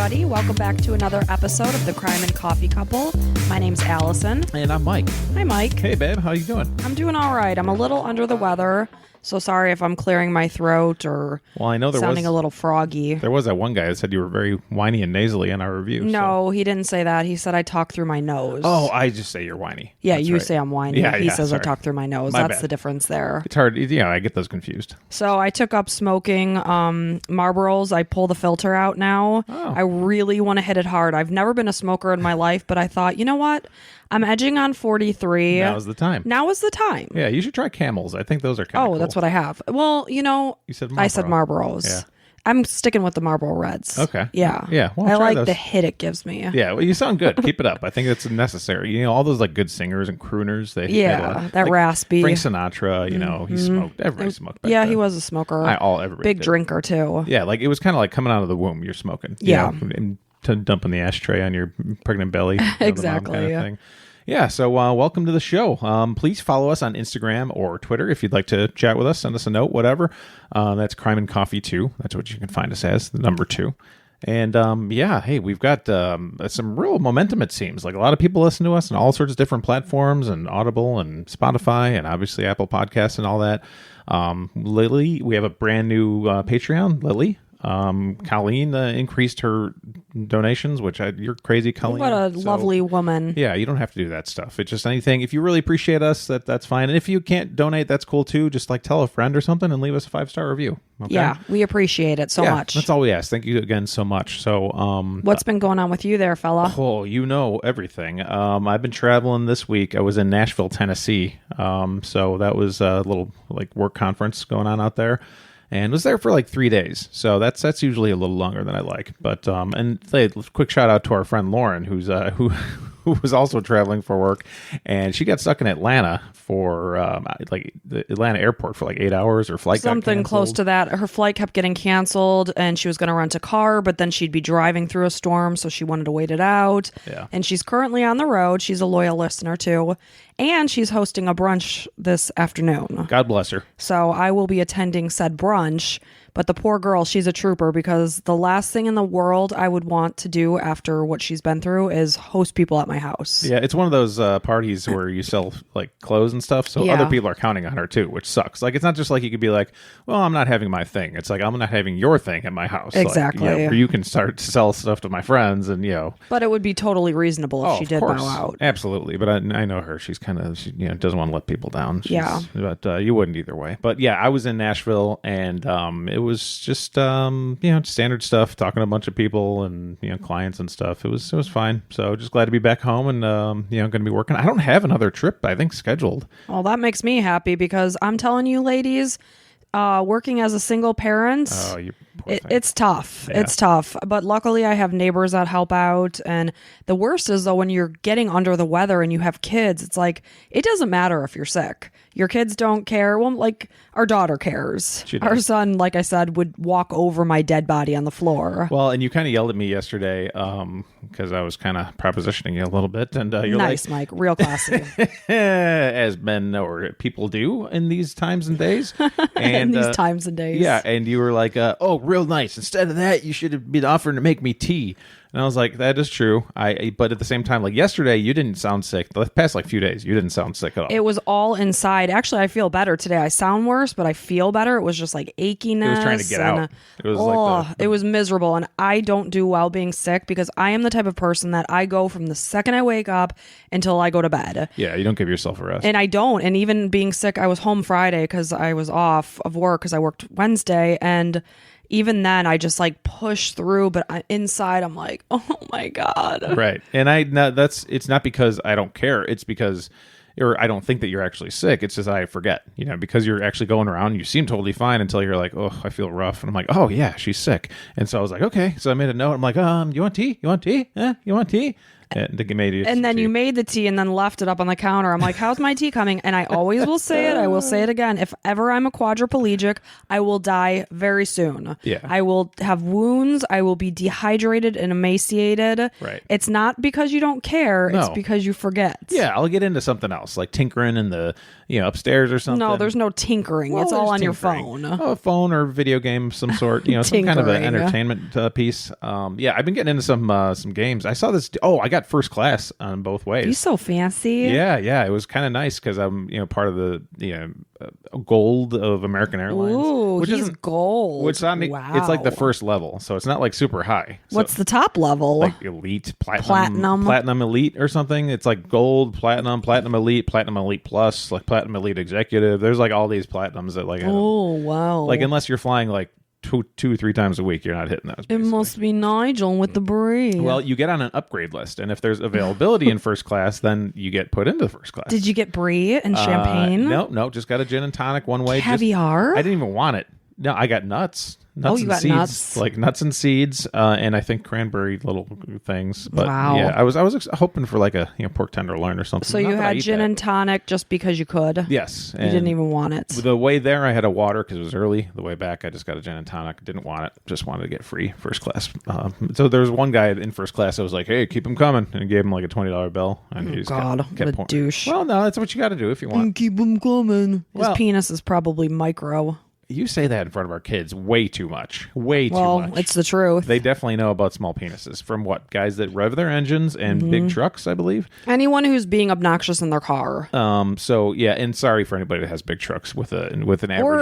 everybody. Welcome back to another episode of the Crime and Coffee Couple. My name's Allison. And I'm Mike. Hi, Mike. Hey, babe. How you doing? I'm doing all right. I'm a little under the weather, so sorry if I'm clearing my throat or I know sounding a little froggy. There was that one guy that said you were very whiny and nasally in our review. No, he didn't say that. He said I talk through my nose. Oh, I just say you're whiny. Yeah, That's you right. say I'm whiny. Yeah, he says sorry. I talk through my nose. My That's bad. the difference there. It's hard. I get those confused. So I took up smoking Marlboros. I pull the filter out now. Oh. I really want to hit it hard. I've never been a smoker in my life, but I thought, you know what? I'm edging on 43. Now's the time. Now is the time. Yeah, you should try Camels. I think those are kind of cool. That's what I have. Well, You said Marlboro. I said Marlboros. Yeah. I'm sticking with the Marlboro Reds. Okay. Yeah. Yeah, well, I try like those. the hit it gives me. Yeah, well, you sound good. Keep it up. I think it's necessary. All those like good singers and crooners. They Yeah, that like raspy. Frank Sinatra. He smoked. Everybody smoked. Back Yeah, then. he was a smoker. Everybody Big did. drinker too. Yeah, like it was kind of like coming out of the womb. You're smoking. Yeah. And dumping the ashtray on your pregnant belly. Exactly. Kind of thing. Yeah, so welcome to the show. Please follow us on Instagram or Twitter if you'd like to chat with us. Send us a note, whatever. That's Crime and Coffee 2. That's what you can find us as, the number 2. And hey, we've got some real momentum, it seems. Like a lot of people listen to us on all sorts of different platforms, and Audible and Spotify and obviously Apple Podcasts and all that. Lily, we have a brand new Patreon, Lily. Colleen increased her donations, which you're crazy, Colleen. What a lovely woman. Yeah, you don't have to do that stuff. It's just anything. If you really appreciate us, that's fine. And if you can't donate, that's cool too. Just like tell a friend or something and leave us a 5-star review. Okay? Yeah, we appreciate it so much. That's all we ask. Thank you again so much. So, what's been going on with you there, fella? Oh, you know everything. I've been traveling this week. I was in Nashville, Tennessee. So that was a little like work conference going on out there. And was there for like 3 days, so that's usually a little longer than I like. But and quick shout out to our friend Lauren, who was also traveling for work, and she got stuck in Atlanta for like the Atlanta airport for like 8 hours. Her flight something got close to that. Her flight kept getting canceled, and she was going to rent a car, but then she'd be driving through a storm, so she wanted to wait it out. Yeah. And she's currently on the road. She's a loyal listener too, and she's hosting a brunch this afternoon. God bless her. So I will be attending said brunch. But the poor girl, she's a trooper, because the last thing in the world I would want to do after what she's been through is host people at my house. Yeah, it's one of those parties where you sell like clothes and stuff, so Yeah. other people are counting on her too, which sucks. Like it's not just like you could be like, well, I'm not having my thing. It's like I'm not having your thing at my house. Exactly. Like, where you can start to sell stuff to my friends, and But it would be totally reasonable if she of did course. bow out. Absolutely. But I know her. She's kind of doesn't want to let people down. Yeah. But you wouldn't either way. But yeah, I was in Nashville, and it was just standard stuff, talking to a bunch of people and clients and stuff. It was fine. So just glad to be back home, and going to be working. I don't have another trip, I think, scheduled. Well, that makes me happy, because I'm telling you, ladies, working as a single parent, Oh, you poor thing. it's tough. Yeah. It's tough. But luckily I have neighbors that help out. And the worst is, though, when you're getting under the weather and you have kids, it's like, it doesn't matter if you're sick. Your kids don't care. Well, like, our daughter cares. She does. Our son, like I said, would walk over my dead body on the floor. Well, and you kind of yelled at me yesterday because I was kind of propositioning you a little bit, and you're Nice, Mike. Real classy. as men or people do in these times and days. And In these times and days. Yeah, and you were like, oh, real nice. Instead of that, you should have been offering to make me tea. And I was like, that is true. But at the same time, like yesterday, you didn't sound sick. The past like few days, you didn't sound sick at all. It was all inside. Actually, I feel better today. I sound worse, but I feel better. It was just like achiness. It was trying to get out. It was it was miserable. And I don't do well being sick, because I am the type of person that I go from the second I wake up until I go to bed. Yeah, you don't give yourself a rest. And I don't. And even being sick, I was home Friday because I was off of work because I worked Wednesday. And even then, I just like push through. But inside, I'm like, oh my God. Right. And it's not because I don't care. It's because or I don't think that you're actually sick. It's just I forget, because you're actually going around. You seem totally fine until you're like, oh, I feel rough. And I'm like, oh, yeah, she's sick. And so I was like, okay. So I made a note. I'm like, you want tea? You want tea? You want tea? And they made it. And then you made the tea and then left it up on the counter. I'm like, how's my tea coming? And I always will say it. I will say it again. If ever I'm a quadriplegic, I will die very soon. Yeah. I will have wounds. I will be dehydrated and emaciated. Right. It's not because you don't care. No. It's because you forget. Yeah, I'll get into something else, like tinkering in the, upstairs or something. No, there's no tinkering. Well, it's all on there's your tinkering. phone. Oh, a phone or video game of some sort, some kind of an Tinkering. entertainment piece. Yeah, I've been getting into some games. I saw this. Oh, I got first class on both ways. You're so fancy. Yeah, it was kind of nice because I'm, part of the gold of American Airlines. Ooh, which he's isn't gold. Which not, wow. It's like the first level, so it's not like super high. So, What's the top level? like elite, platinum elite or something? It's like gold, platinum elite plus, like platinum elite executive. There's like all these platinums that like. Oh wow! Like unless you're flying like 2-3 times a week, you're not hitting those. It must be Nigel with the breed. Well, you get on an upgrade list, and if there's availability in first class, then you get put into first class. Did you get brie and champagne? No, just got a gin and tonic one way. Caviar? I didn't even want it. No, I got nuts. Nuts you and got seeds, nuts. like nuts and seeds, and I think cranberry little things. But Wow. yeah, I was hoping for like a pork tenderloin or something. So Not you that I had eat gin that. and tonic just because you could. Yes, You didn't even want it. The way there, I had a water because it was early. The way back, I just got a gin and tonic. Didn't want it. Just wanted to get free first class. So there was one guy in first class that was like, "Hey, keep them coming," and gave him like a $20 bill. And he just God, what a douche. Well, no, that's what you got to do if you want. Keep them coming. His Well- penis is probably micro. You say that in front of our kids way too much. Way too Well, much. it's the truth. They definitely know about small penises from what guys that rev their engines and Mm-hmm. big trucks, I believe. Anyone who's being obnoxious in their car. So yeah, and sorry for anybody that has big trucks with an Or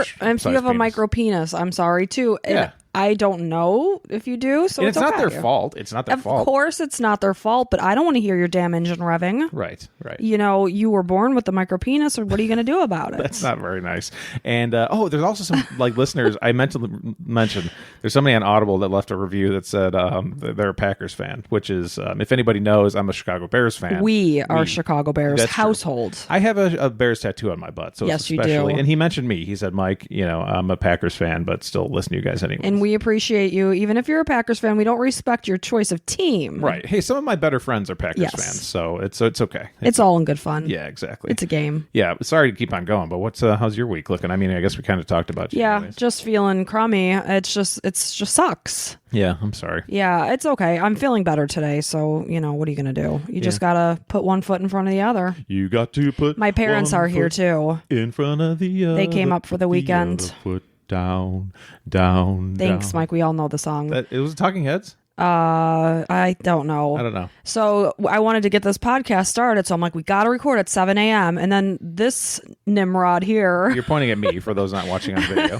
average. if you have a micro penis, I'm sorry too. And Yeah. I don't know if you do, so and it's not okay. their fault. It's not their Of fault. course, it's not their fault, but I don't want to hear your damn engine revving. Right. You were born with the micro penis, or what are you going to do about it? That's not very nice. And there's also some like listeners. I meant to mention there's somebody on Audible that left a review that said they're a Packers fan, which is if anybody knows, I'm a Chicago Bears fan. We are Chicago Bears That's true. household. I have a Bears tattoo on my butt, so Yes, it's you especially. do. And he mentioned me. He said, "Mike, I'm a Packers fan, but still listen to you guys anyway." And we appreciate you. Even if you're a Packers fan, we don't respect your choice of team. Right. Hey, some of my better friends are Packers Yes. fans, so it's okay. It's all in good fun. Yeah, exactly. It's a game. Yeah, sorry to keep on going, but how's your week looking? I mean, I guess we kind of talked about you. Yeah, anyways. just feeling crummy. It's just sucks. Yeah, I'm sorry. Yeah, it's okay. I'm feeling better today, so what are you gonna do? You just gotta put one foot in front of the other. You got to put My parents one are here foot too. in front of the other. They came up for the weekend. other foot down. Thanks, down. Mike. We all know the song. It was Talking Heads? I don't know. I don't know. So I wanted to get this podcast started, so I'm like, we got to record at 7 a.m. And then this Nimrod here. You're pointing at me for those not watching on video.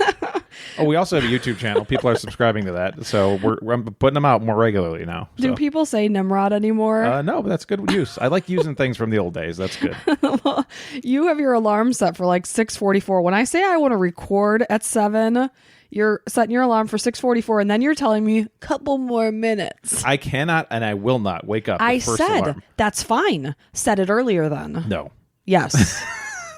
Oh, we also have a YouTube channel. People are subscribing to that, so I'm putting them out more regularly now. So. Do people say Nimrod anymore? No, but that's good use. I like using things from the old days. That's good. You have your alarm set for like 6:44. When I say I want to record at 7, you're setting your alarm for 6:44, and then you're telling me couple more minutes. I cannot and I will not wake up. I the first said alarm. that's fine. Set it earlier then. No. Yes.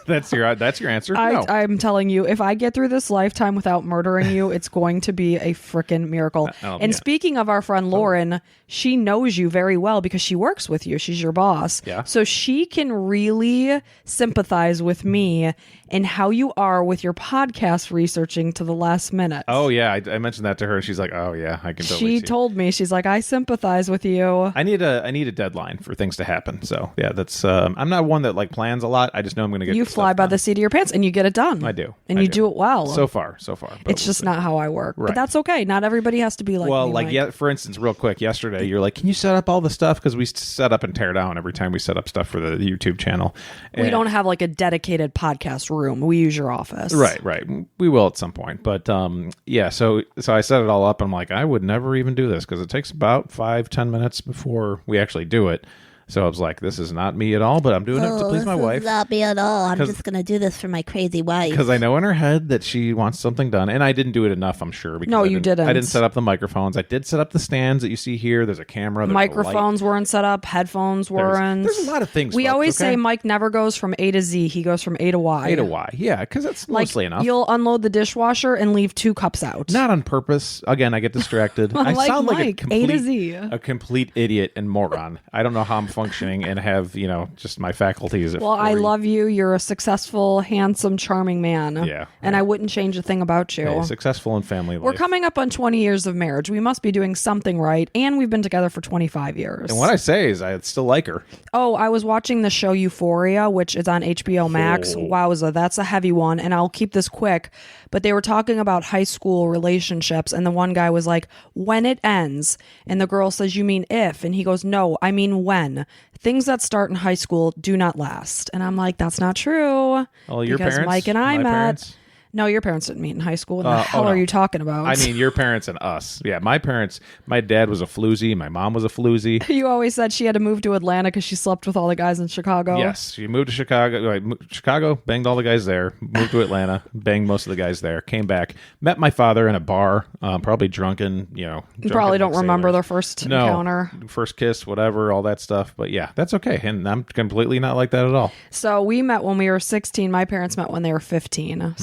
That's your answer. No. I'm telling you, if I get through this lifetime without murdering you, it's going to be a freaking miracle. And speaking of our friend Lauren, she knows you very well because she works with you. She's your boss. Yeah. So she can really sympathize with me and how you are with your podcast researching to the last minute. Oh yeah, I mentioned that to her. She's like, "Oh yeah, I can totally She see." told me, she's like, I sympathize with you. I need a deadline for things to happen. So yeah, that's I'm not one that like plans a lot. I just know I'm going to get. You fly by the seat of your pants and you get it done. I do. And I you do it well. So far. But It's just not how I work. Right. But that's okay. Not everybody has to be like well, me, like Mike. yeah. For instance, real quick, yesterday you're like, "Can you set up all the stuff?" Because we set up and tear down every time we set up stuff for the YouTube channel. We don't have like a dedicated podcast room. We use your office. Right. We will at some point. But yeah, so I set it all up. And I'm like, I would never even do this because it takes about 5-10 minutes before we actually do it. So I was like, this is not me at all, but I'm doing it to please my wife. Not me at all. I'm just going to do this for my crazy wife. Because I know in her head that she wants something done. And I didn't do it enough, I'm sure. Because No, you didn't. I didn't set up the microphones. I did set up the stands that you see here. There's a camera. There's Microphones weren't set up. Headphones weren't. There's a lot of things. We folks, always okay? say Mike never goes from A to Z. He goes from A to Y. A to Y. Yeah, because that's mostly enough. You'll unload the dishwasher and leave 2 cups out. Not on purpose. Again, I get distracted. I Like sound Mike, like A to Z. a complete idiot and moron. I don't know how I'm functioning and have, just my faculties. Well, I love you. You're a successful, handsome, charming man. Yeah. And I wouldn't change a thing about you. Hey, successful in family life. We're coming up on 20 years of marriage. We must be doing something right. And we've been together for 25 years. And what I say is I still like her. Oh, I was watching the show Euphoria, which is on HBO Max. Oh. Wowza, that's a heavy one. And I'll keep this quick. But they were talking about high school relationships. And the one guy was like, when it ends. And the girl says, you mean if? And he goes, no, I mean when. Things that start in high school do not last. And I'm like, that's not true. Well, your because parents, Mike and I my met. parents. No, your parents didn't meet in high school. What the hell no. are you talking about? I mean, your parents and us. Yeah, my parents, my dad was a floozy. My mom was a floozy. You always said she had to move to Atlanta because she slept with all the guys in Chicago. Yes, she moved to Chicago, banged all the guys there, moved to Atlanta, banged most of the guys there, came back, met my father in a bar, probably drunken, You probably don't remember their first encounter. First kiss, whatever, all that stuff. But yeah, that's okay. And I'm completely not like that at all. So we met when we were 16. My parents met when they were 15.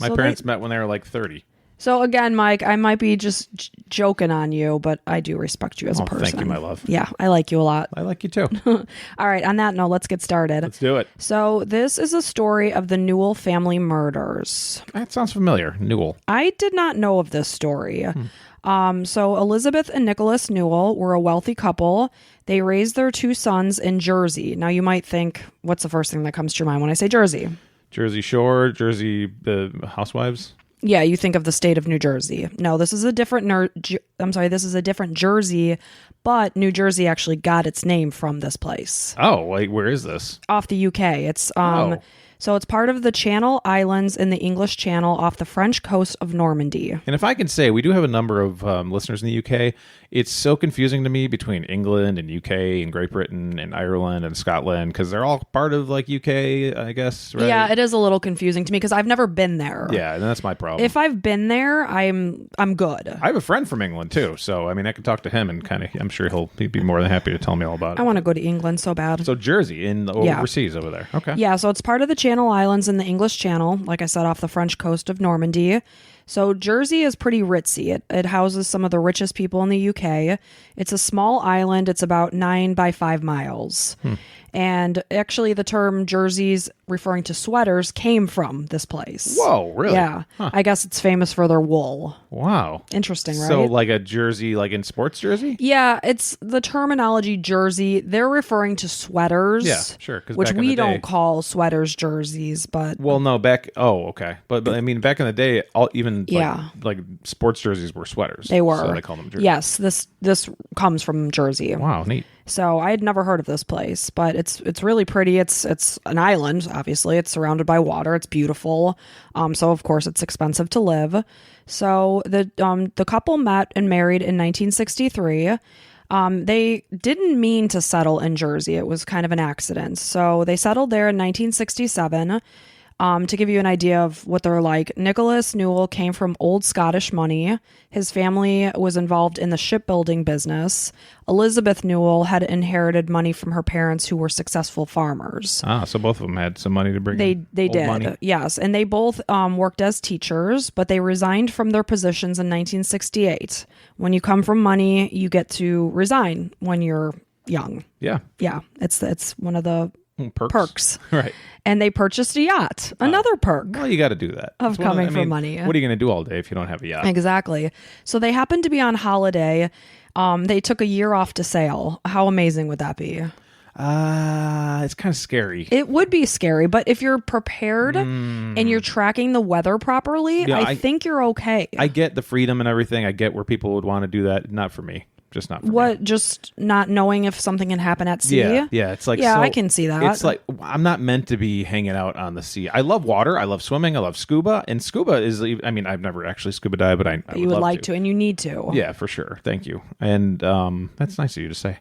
My parents met when they were like 30. So again, Mike, I might be just joking on you, but I do respect you as a person. Thank you, my love. Yeah, I like you a lot. I like you too. All right, on that note, let's get started. Let's do it. So this is a story of the Newall family murders. That sounds familiar. Newell. I did not know of this story. So Elizabeth and Nicholas Newall were a wealthy couple. They raised their 2 sons in Jersey. Now you might think, what's the first thing that comes to your mind when I say Jersey? Jersey Shore, Jersey, the Housewives. Yeah, you think of the state of New Jersey. No, this is a different this is a different Jersey, but New Jersey actually got its name from this place. Oh, wait, where is this? Off the UK. It's So it's part of the Channel Islands in the English Channel off the French coast of Normandy. And if I can say, we do have a number of listeners in the UK. It's so confusing to me between England and UK and Great Britain and Ireland and Scotland because they're all part of like UK, I guess, right? Yeah, it is a little confusing to me because I've never been there. Yeah, and that's my problem. If I've been there, I'm good. I have a friend from England too, so I mean, I could talk to him and I'm sure he'd be more than happy to tell me all about it. I want to go to England so bad. So Jersey overseas over there. Okay. Yeah, so it's part of the Channel Islands in the English Channel, like I said, off the French coast of Normandy. So Jersey is pretty ritzy. It houses some of the richest people in the UK. It's a small island. It's about 9 by 5 miles. And actually the term jerseys referring to sweaters came from this place. Whoa, really? Yeah. Huh. I guess it's famous for their wool. Wow. Interesting, right? So like a jersey, like in sports jersey? Yeah, it's the terminology jersey. They're referring to sweaters. Yeah, sure. Which we don't call sweaters jerseys, but... Well, no, okay. But I mean, back in the day, like sports jerseys were sweaters. They were. So they called them jerseys. Yes, this comes from Jersey. Wow, neat. So I had never heard of this place, but it's really pretty. It's an island, obviously. It's surrounded by water. It's beautiful. So of course it's expensive to live. So the couple met and married in 1963. They didn't mean to settle in Jersey. It was kind of an accident. So they settled there in 1967. To give you an idea of what they're like, Nicholas Newall came from old Scottish money. His family was involved in the shipbuilding business. Elizabeth Newall had inherited money from her parents who were successful farmers. Ah, so both of them had some money to bring in. They did, money. yes. And they both worked as teachers, but they resigned from their positions in 1968. When you come from money, you get to resign when you're young. Yeah. Yeah, it's one of the perks. Right. And they purchased a yacht. Another perk. Well, you got to do that. Of coming from money. What are you going to do all day if you don't have a yacht? Exactly. So they happened to be on holiday. They took a year off to sail. How amazing would that be? It's kind of scary. It would be scary, but if you're prepared and you're tracking the weather properly, Yeah, I think you're okay. I get the freedom and everything. I get where people would want to do that. Not for me. Just not for me. What? Just not knowing if something can happen at sea? Yeah. It's like, yeah, so, I can see that. It's like, I'm not meant to be hanging out on the sea. I love water. I love swimming. I love scuba. And scuba is, I mean, I've never actually scuba dived, but I you would like to, and you need to. Yeah, for sure. Thank you. And that's nice of you to say.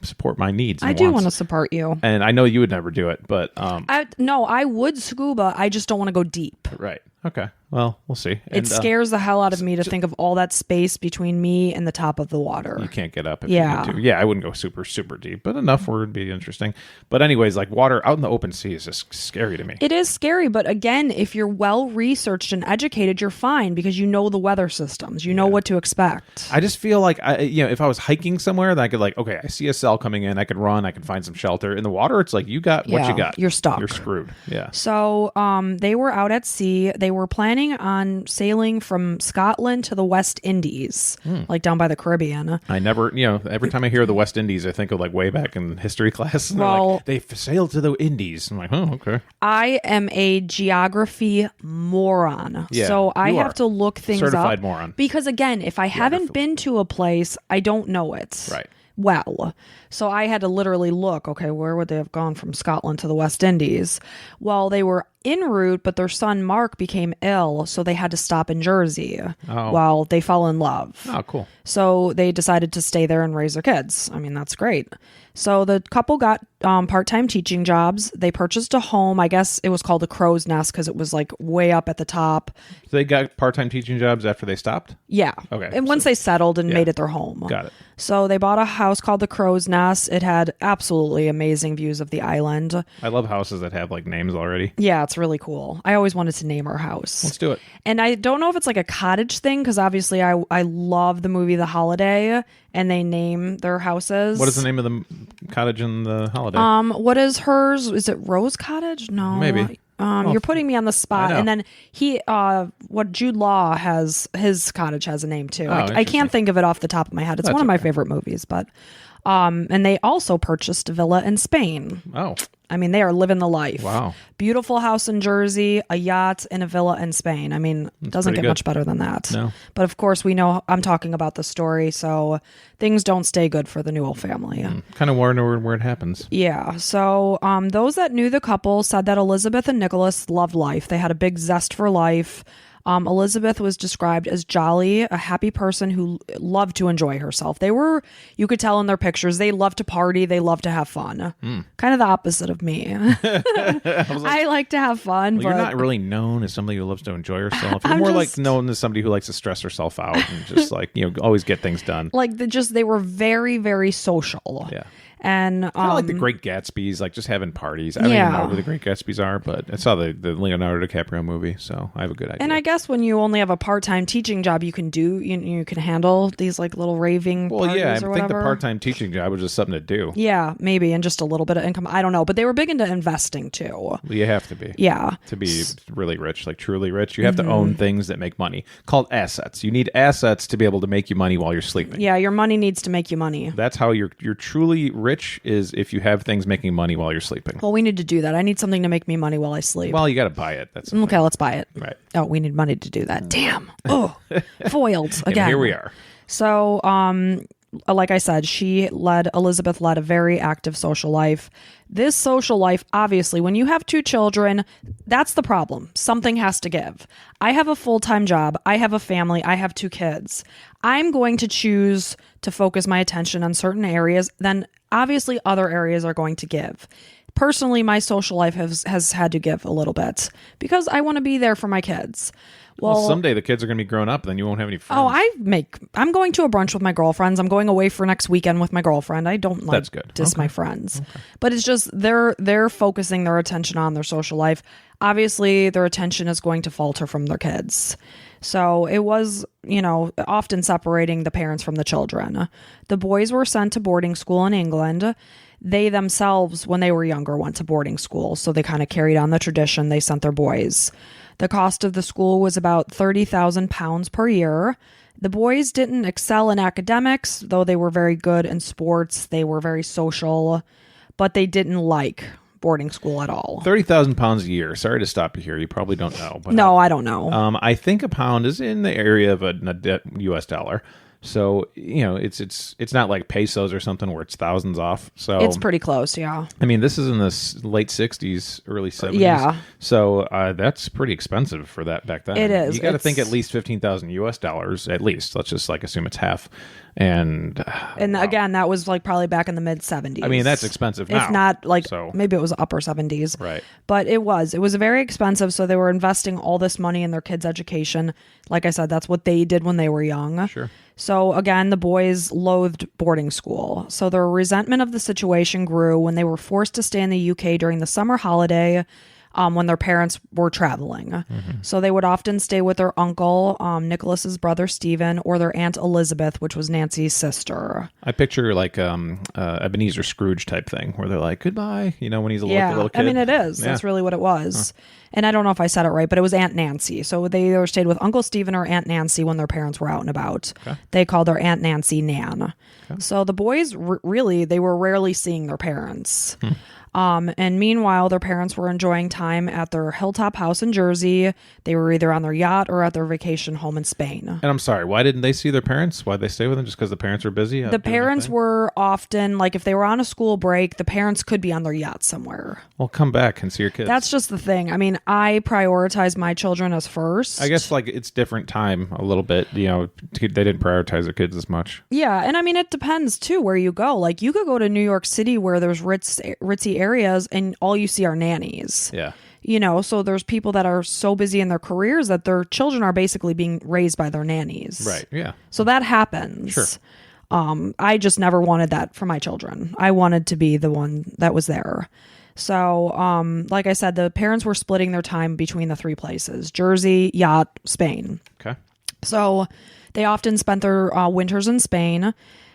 support my needs. And I do wants. want to support you. And I know you would never do it, but I would scuba. I just don't want to go deep. right. Okay. Well, we'll see. It scares the hell out of me to think of all that space between me and the top of the water. You can't get up if you need to. Yeah, I wouldn't go super, super deep, but enough where it'd be interesting. But anyways, like water out in the open sea is just scary to me. It is scary, but again, if you're well researched and educated, you're fine because you know the weather systems. You know what to expect. I just feel like if I was hiking somewhere, then I could okay, I see a cell coming in, I could run, I could find some shelter. In the water, it's like you got what you got. You're stuck. You're screwed. Yeah. So they were out at sea. They were planning on sailing from Scotland to the West Indies, like down by the Caribbean. I never, every time I hear the West Indies, I think of like way back in history class. Well, they sailed to the Indies. I'm like, oh, okay. I am a geography moron. Yeah, so I you have are. to look things Certified up. moron. Because again, if I haven't been to a place, I don't know it. Right. Well, so I had to literally look, okay, where would they have gone from Scotland to the West Indies? Well, they were en route, but their son Mark became ill, so they had to stop in Jersey while they fell in love. Oh, cool. So they decided to stay there and raise their kids. I mean, that's great. So the couple got part-time teaching jobs. They purchased a home. I guess it was called the Crow's Nest because it was like way up at the top. So they got part-time teaching jobs after they stopped? Yeah. Okay. And once they settled and made it their home. Got it. So they bought a house called the Crow's Nest. It had absolutely amazing views of the island. I love houses that have like names already. Yeah, it's really cool. I always wanted to name our house. Let's do it. And I don't know if it's like a cottage thing because obviously I love the movie The Holiday and they name their houses. What is the name of the cottage in The Holiday? What is hers? Is it Rose Cottage? No. Maybe. You're putting me on the spot. And then Jude Law his cottage has a name too. I can't think of it off the top of my head. It's one of my favorite movies, but and they also purchased a villa in Spain. Oh. I mean, they are living the life. Wow. Beautiful house in Jersey, a yacht, and a villa in Spain. I mean, it doesn't get much better than that. No. But of course, we know I'm talking about the story, so things don't stay good for the Newall family. Kind of wonder where it happens. Yeah. So those that knew the couple said that Elizabeth and Nicholas loved life. They had a big zest for life. Elizabeth was described as jolly, a happy person who loved to enjoy herself. You could tell in their pictures, they love to party. They love to have fun. Kind of the opposite of me. I like to have fun. Well, but you're not really known as somebody who loves to enjoy herself. You're more like known as somebody who likes to stress herself out and just always get things done. Like they were very, very social. Yeah. And kind of like the Great Gatsby's, like just having parties. I don't even know who the Great Gatsby's are, but I saw the Leonardo DiCaprio movie, so I have a good idea. And I guess when you only have a part-time teaching job, you can handle these like little raving parties or whatever. I think the part-time teaching job was just something to do. Yeah, maybe, and just a little bit of income. I don't know, but they were big into investing too. Well, you have to be. Yeah. To be really rich, like truly rich, you have to own things that make money, called assets. You need assets to be able to make you money while you're sleeping. Yeah, your money needs to make you money. That's how you're truly rich, is if you have things making money while you're sleeping. Well, we need to do that. I need something to make me money while I sleep. Well, you got to buy it. That's okay. Let's buy it. Right. Oh, we need money to do that. Damn. Oh, foiled again. And here we are. So, like I said, Elizabeth led a very active social life. This social life, obviously, when you have two children, that's the problem. Something has to give. I have a full-time job. I have a family. I have two kids. I'm going to choose to focus my attention on certain areas. Then obviously other areas are going to give. Personally, my social life has had to give a little bit because I want to be there for my kids. Well, someday the kids are going to be grown up, then you won't have any friends. Oh, I'm going to a brunch with my girlfriends. I'm going away for next weekend with my girlfriend. I don't like That's good. diss my friends. Okay. But it's just they're focusing their attention on their social life. Obviously, their attention is going to falter from their kids. So it was, often separating the parents from the children. The boys were sent to boarding school in England. They themselves, when they were younger, went to boarding school. So they kind of carried on the tradition. They sent their boys. The cost of the school was about £30,000 per year. The boys didn't excel in academics, though they were very good in sports. They were very social, but they didn't like boarding school at all. £30,000 a year. Sorry to stop you here. You probably don't know. But no, I don't know. I think a pound is in the area of a US dollar. So, it's not like pesos or something where it's thousands off. So It's pretty close, yeah. I mean, this is in the late 60s, early 70s. Yeah. So that's pretty expensive for that back then. It is. You got to think at least $15,000 at least. Let's just assume it's half. And wow. Again, that was probably back in the mid 70s. I mean, that's expensive now. If not so. maybe it was upper 70s. Right. But it was very expensive. So they were investing all this money in their kids' education. Like I said, that's what they did when they were young. Sure. So again, the boys loathed boarding school. So their resentment of the situation grew when they were forced to stay in the UK during the summer holiday when their parents were traveling. Mm-hmm. So they would often stay with their uncle, Nicholas's brother Stephen, or their aunt Elizabeth, which was Nancy's sister. I picture Ebenezer Scrooge type thing where they're like, goodbye, when he's a little kid. I mean, it is. Yeah. That's really what it was. Huh. And I don't know if I said it right, but it was Aunt Nancy. So they either stayed with Uncle Stephen or Aunt Nancy when their parents were out and about. Okay. They called their Aunt Nancy Nan. Okay. So the boys, they were rarely seeing their parents. And meanwhile, their parents were enjoying time at their hilltop house in Jersey. They were either on their yacht or at their vacation home in Spain. And I'm sorry, why didn't they see their parents? Why'd they stay with them? Just because the parents were busy? The parents were often, if they were on a school break, the parents could be on their yacht somewhere. Well, come back and see your kids. That's just the thing. I mean, I prioritize my children as first. I guess, it's different time a little bit. They didn't prioritize their kids as much. Yeah, and I mean, it depends, too, where you go. You could go to New York City where there's ritzy areas and all you see are nannies. Yeah. So there's people that are so busy in their careers that their children are basically being raised by their nannies. Right. Yeah. So that happens. Sure. I just never wanted that for my children. I wanted to be the one that was there. So, like I said, the parents were splitting their time between the three places: Jersey, yacht, Spain. Okay. So they often spent their winters in Spain.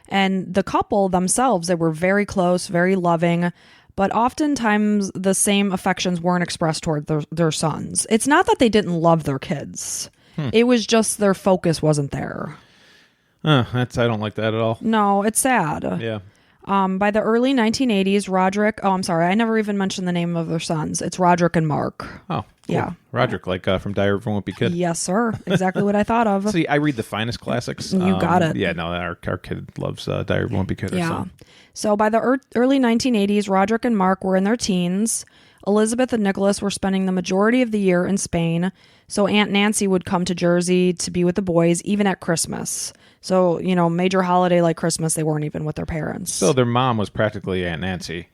And the couple themselves, they were very close, very loving. But oftentimes the same affections weren't expressed toward their sons. It's not that they didn't love their kids. It was just their focus wasn't there. I don't like that at all. No, it's sad. Yeah. By the early 1980s, Roderick... Oh, I'm sorry. I never even mentioned the name of their sons. It's Roderick and Mark. Oh, cool. Yeah. Roderick, from Diary of a Wimpy Kid. Yes, sir. Exactly what I thought of. See, I read the finest classics. You got it. Yeah, no, our kid loves Diary of a Wimpy Kid. Yeah. So by the early 1980s, Roderick and Mark were in their teens. Elizabeth and Nicholas were spending the majority of the year in Spain. So Aunt Nancy would come to Jersey to be with the boys, even at Christmas. So, major holiday like Christmas, they weren't even with their parents. So their mom was practically Aunt Nancy,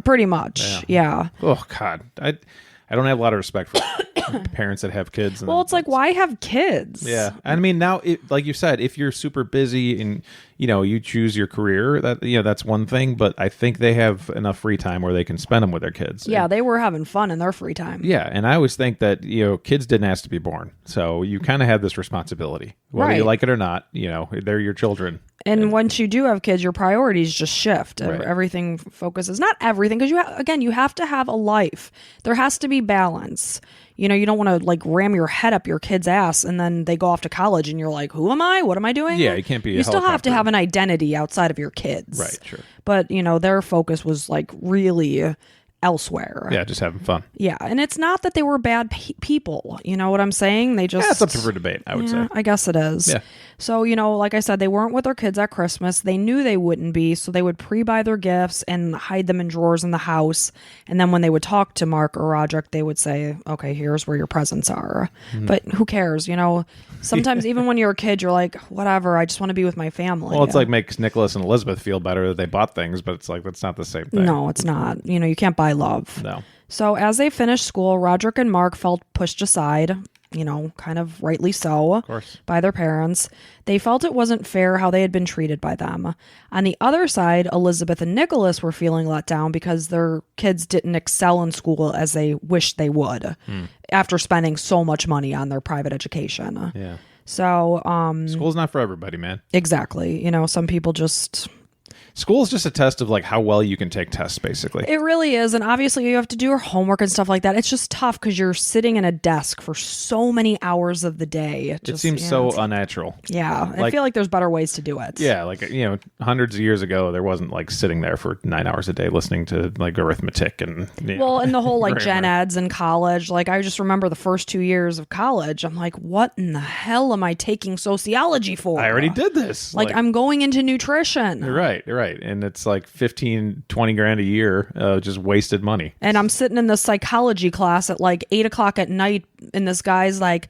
Pretty much, yeah. Oh, God. I don't have a lot of respect for parents that have kids. Well, it's why have kids? Yeah. I mean, now, like you said, if you're super busy and, you choose your career, that's one thing. But I think they have enough free time where they can spend them with their kids. Yeah, they were having fun in their free time. Yeah. And I always think that, kids didn't ask to be born. So you kind of have this responsibility. Whether you like it or not, they're your children. And once you do have kids, your priorities just shift. Right. Everything focuses, not everything, because you have to have a life. There has to be balance. You don't want to ram your head up your kid's ass and then they go off to college and you're like, who am I? What am I doing? Yeah, you can't be. You still have to have an identity outside of your kids. Right, sure. But, their focus was really elsewhere. Yeah, just having fun. Yeah, and it's not that they were bad people. You know what I'm saying? They just... That's up for debate, I would say. I guess it is. Yeah. So, like I said, they weren't with their kids at Christmas. They knew they wouldn't be, so they would pre-buy their gifts and hide them in drawers in the house. And then when they would talk to Mark or Roderick, they would say, okay, here's where your presents are. But who cares? Sometimes even when you're a kid, you're like, whatever, I just want to be with my family. Well, it's makes Nicholas and Elizabeth feel better that they bought things, but it's that's not the same thing. No, it's not. You can't buy love. No. So as they finished school, Roderick and Mark felt pushed aside, kind of rightly so, of course, by their parents. They felt it wasn't fair how they had been treated by them. On the other side, Elizabeth and Nicholas were feeling let down because their kids didn't excel in school as they wished they would after spending so much money on their private education. Yeah. So, school's not for everybody, man. Exactly. Some people just... School is just a test of like how well you can take tests, basically. It really is. And obviously you have to do your homework and stuff like that. It's just tough because you're sitting in a desk for so many hours of the day. It seems so unnatural. Yeah. I feel like there's better ways to do it. Yeah. Like, hundreds of years ago, there wasn't like sitting there for 9 hours a day listening to like arithmetic and, and the whole like gen eds in college. Like I just remember the first 2 years of college. I'm like, what in the hell am I taking sociology for? I already did this. Like I'm going into nutrition. You're right. And it's like 15, 20 grand a year, just wasted money. And I'm sitting in the psychology class at like 8:00 at night, and this guy's like,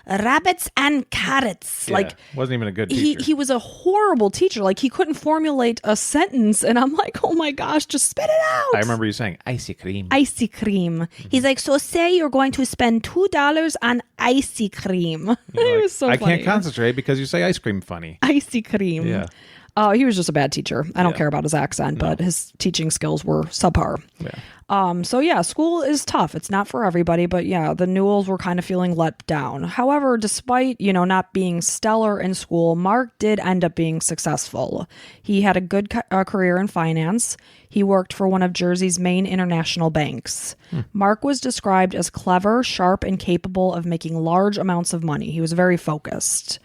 rabbits and carrots. Yeah, like wasn't even a good teacher. He was a horrible teacher. Like he couldn't formulate a sentence, and I'm like, oh my gosh, just spit it out. I remember you saying icy cream. Icy cream. He's like, so say you're going to spend $2 on icy cream. It was so funny. I can't concentrate because you say ice cream funny. Icy cream. Yeah. He was just a bad teacher. I don't care about his accent, but his teaching skills were subpar. Yeah. School is tough. It's not for everybody, but the Newalls were kind of feeling let down. However, despite, not being stellar in school, Mark did end up being successful. He had a good career in finance. He worked for one of Jersey's main international banks. Mark was described as clever, sharp, and capable of making large amounts of money. He was very focused.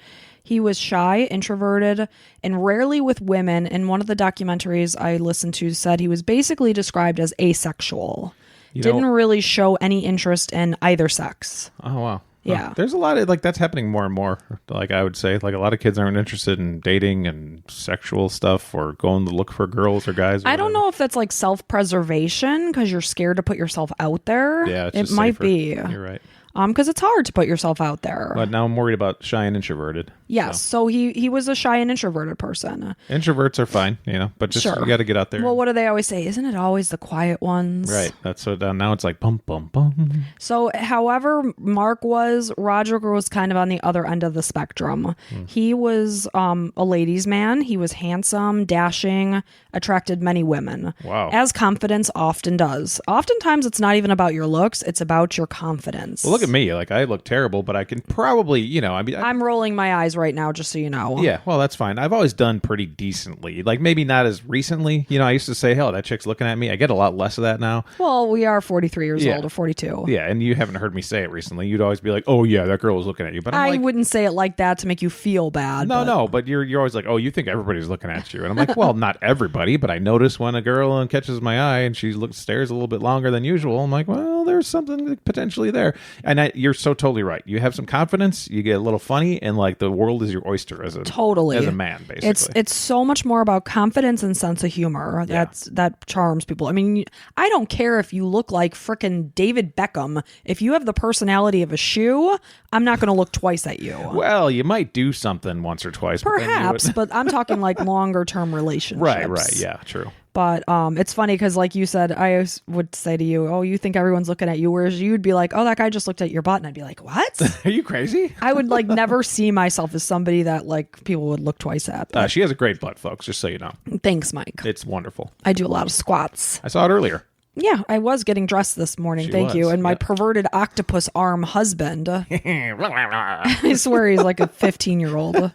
He was shy, introverted, and rarely with women. And one of the documentaries I listened to said he was basically described as asexual. Didn't really show any interest in either sex. Oh, wow. Yeah. There's a lot of, that's happening more and more. Like, I would say, a lot of kids aren't interested in dating and sexual stuff or going to look for girls or guys. Or I don't know if that's, self-preservation because you're scared to put yourself out there. Yeah, it's it might safer. be. You're right. Because it's hard to put yourself out there. But now I'm worried about shy and introverted. Yes, so he was a shy and introverted person. Introverts are fine, but just you got to get out there. Well, what do they always say? Isn't it always the quiet ones? Right. That's what now it's like bum bum bum. So, however Mark was, Roderick was kind of on the other end of the spectrum. He was a ladies' man. He was handsome, dashing, attracted many women. Wow. As confidence often does. Oftentimes, it's not even about your looks; it's about your confidence. Well, look at me. I look terrible, but I can probably, I'm rolling my eyes right now, just so you know. Yeah, well, that's fine. I've always done pretty decently. Maybe not as recently. I used to say, hell, that chick's looking at me. I get a lot less of that now. Well, we are 43 years old or 42. Yeah, and you haven't heard me say it recently. You'd always be like, oh, yeah, that girl was looking at you. But I wouldn't say it like that to make you feel bad. No, but you're always like, oh, you think everybody's looking at you. And I'm like, well, not everybody, but I notice when a girl catches my eye and she stares a little bit longer than usual. I'm like, well, there's something potentially there. And you're so totally right. You have some confidence, you get a little funny, and the world is your oyster as a man, basically. It's so much more about confidence and sense of humor that charms people. I mean, I don't care if you look like frickin' David Beckham. If you have the personality of a shoe, I'm not going to look twice at you. Well, you might do something once or twice, perhaps, but I'm talking longer term relationships. Right, yeah, true. But it's funny because, like you said, I would say to you, oh, you think everyone's looking at you, whereas you'd be like, oh, that guy just looked at your butt, and I'd be like, what? Are you crazy? I would never see myself as somebody that people would look twice at. She has a great butt, folks, just so you know. Thanks, Mike. It's wonderful. I do a lot of squats. I saw it earlier. Yeah, I was getting dressed this morning. Thank you. And my perverted octopus arm husband. I swear he's like a 15-year-old.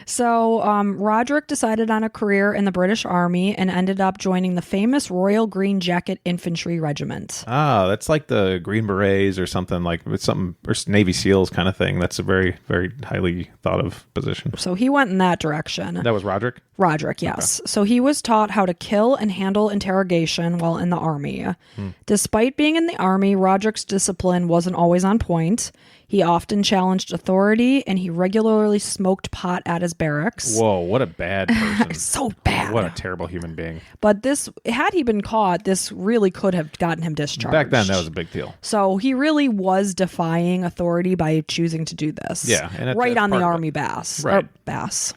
So Roderick decided on a career in the British Army and ended up joining the famous Royal Green Jacket Infantry Regiment. Ah, that's like the Green Berets or something, or Navy SEALs kind of thing. That's a very, very highly thought of position. So he went in that direction. That was Roderick? Roderick, yes. Okay. So he was taught how to kill and handle interrogation while in the Army. Despite being in the Army, Roderick's discipline wasn't always on point. He often challenged authority, and he regularly smoked pot at his barracks. Whoa, what a bad person. So bad. What a terrible human being. But had he been caught, this really could have gotten him discharged. Back then, that was a big deal. So he really was defying authority by choosing to do this. Yeah. And right on the Army bass. Right. Bass.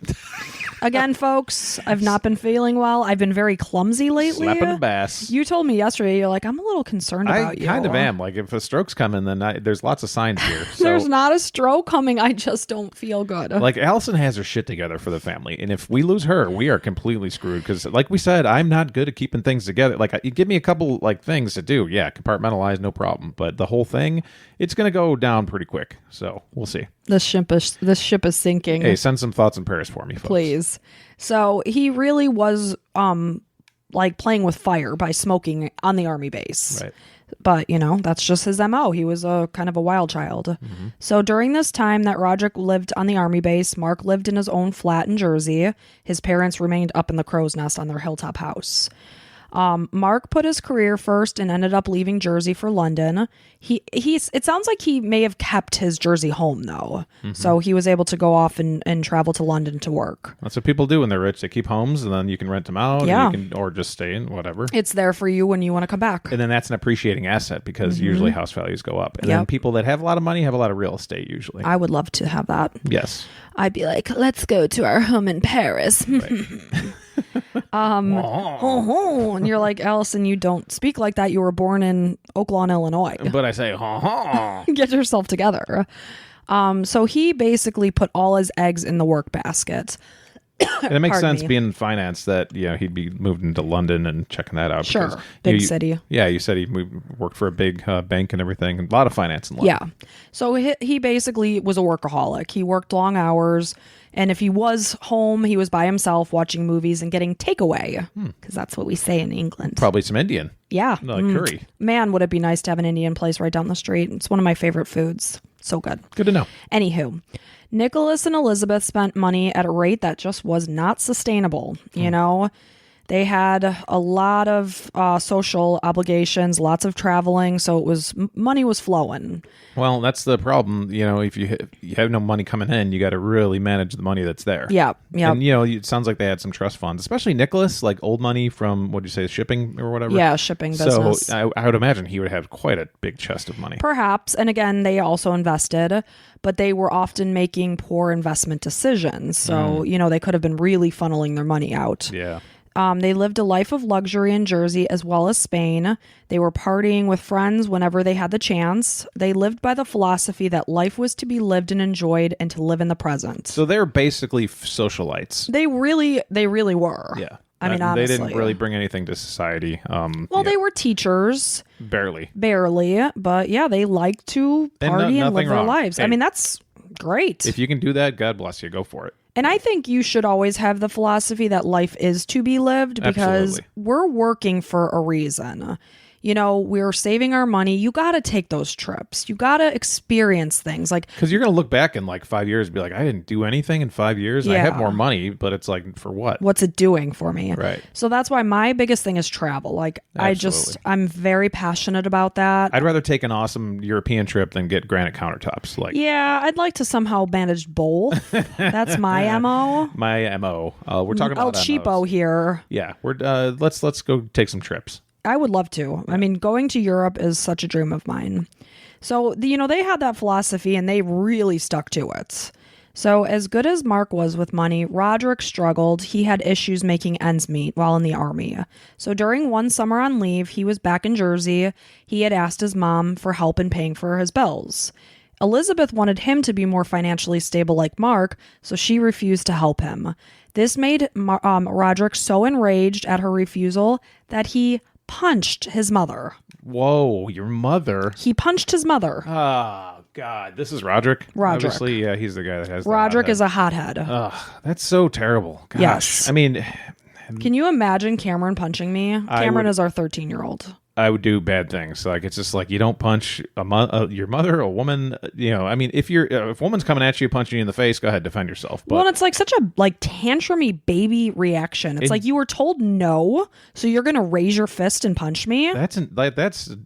Again, folks, I've not been feeling well. I've been very clumsy lately. Slapping the bass. You told me yesterday, you're like, I'm a little concerned about you. I kind of am. If a stroke's coming, then there's lots of signs here. So. There's not a stroke coming. I just don't feel good. Allison has her shit together for the family. And if we lose her, we are completely screwed. Because like we said, I'm not good at keeping things together. You give me a couple things to do. Yeah, compartmentalize, no problem. But the whole thing, it's going to go down pretty quick. So we'll see. This ship is sinking. Hey, send some thoughts and prayers for me, folks. Please. So he really was like playing with fire by smoking on the army base. Right. But, that's just his MO. He was a kind of a wild child. So during this time that Roderick lived on the army base, Mark lived in his own flat in Jersey. His parents remained up in the crow's nest on their hilltop house. Mark put his career first and ended up leaving Jersey for London. It sounds like he may have kept his Jersey home though. So he was able to go off and travel to London to work. That's what people do when they're rich. They keep homes and then you can rent them out. Yeah. Or just stay in, whatever. It's there for you when you want to come back. And then that's an appreciating asset because usually house values go up. And Yep. then people that have a lot of money have a lot of real estate usually. I would love to have that. Yes. I'd be like, let's go to our home in Paris. Right. And you're like, Allison, you don't speak like that. You were born in Oaklawn, Illinois. But I say, Get yourself together. So he basically put all his eggs in the work basket. And it makes Pardon sense me. being in finance that he'd be moved into London and checking that out. Sure. Because, Big city. Yeah, you said he worked for a big bank and everything. A lot of finance in London. Yeah. So he basically was a workaholic. He worked long hours. And if he was home, he was by himself watching movies and getting takeaway. Because that's what we say in England. Probably some Indian, Yeah. like curry. Man, would it be nice to have an Indian place right down the street. It's one of my favorite foods. So good. Good to know. Anywho, Nicholas and Elizabeth spent money at a rate that just was not sustainable. They had a lot of social obligations, lots of traveling, so money was flowing. Well, that's the problem. If you have no money coming in, you got to really manage the money that's there. Yeah. And it sounds like they had some trust funds, especially Nicholas, like old money from what'd you say, shipping or whatever. Yeah, shipping business. So I would imagine he would have quite a big chest of money. Perhaps. And again, they also invested, but they were often making poor investment decisions. So, they could have been really funneling their money out. Yeah. They lived a life of luxury in Jersey as well as Spain. They were partying with friends whenever they had the chance. They lived by the philosophy that life was to be lived and enjoyed and to live in the present. So they're basically socialites. They really were. Yeah. I mean, they honestly. didn't really bring anything to society. They were teachers. Barely. But yeah, they liked to party and live their lives. Hey, I mean, that's great. If you can do that, God bless you. Go for it. And I think you should always have the philosophy that life is to be lived because Absolutely. we're working for a reason. We're saving our money. You got to take those trips. You got to experience things like because you're going to look back in like 5 years and be like, I didn't do anything in 5 years. I Yeah. have more money, but it's like, for what? what's it doing for me? Right. So that's why my biggest thing is travel. Like Absolutely. I'm very passionate about that. I'd rather take an awesome European trip than get granite countertops. Like Yeah, I'd like to somehow manage both. That's my MO. my MO. We're talking El about Cheapo MOs. here. Yeah, we're let's go take some trips. I would love to. I mean, going to Europe is such a dream of mine. So, they had that philosophy and they really stuck to it. So, as good as Mark was with money, Roderick struggled. He had issues making ends meet while in the army. So, during one summer on leave, he was back in Jersey. He had asked his mom for help in paying for his bills. Elizabeth wanted him to be more financially stable like Mark, so she refused to help him. This made Roderick so enraged at her refusal that he punched his mother. Whoa, your mother. He punched his mother. Oh, God. This is Roderick? Roderick. Obviously, yeah, he's the guy that has the Roderick hothead. is a hothead. Ugh, that's so terrible. Gosh. Yes. I mean, Can you imagine Cameron punching me? Cameron would- is our 13-year-old. I would do bad things. Like, it's just like you don't punch your mother, a woman. I mean, if a woman's coming at you, punching you in the face, go ahead, defend yourself. But Well, it's like such a tantrumy baby reaction. It's like you were told no, so you're going to raise your fist and punch me? that's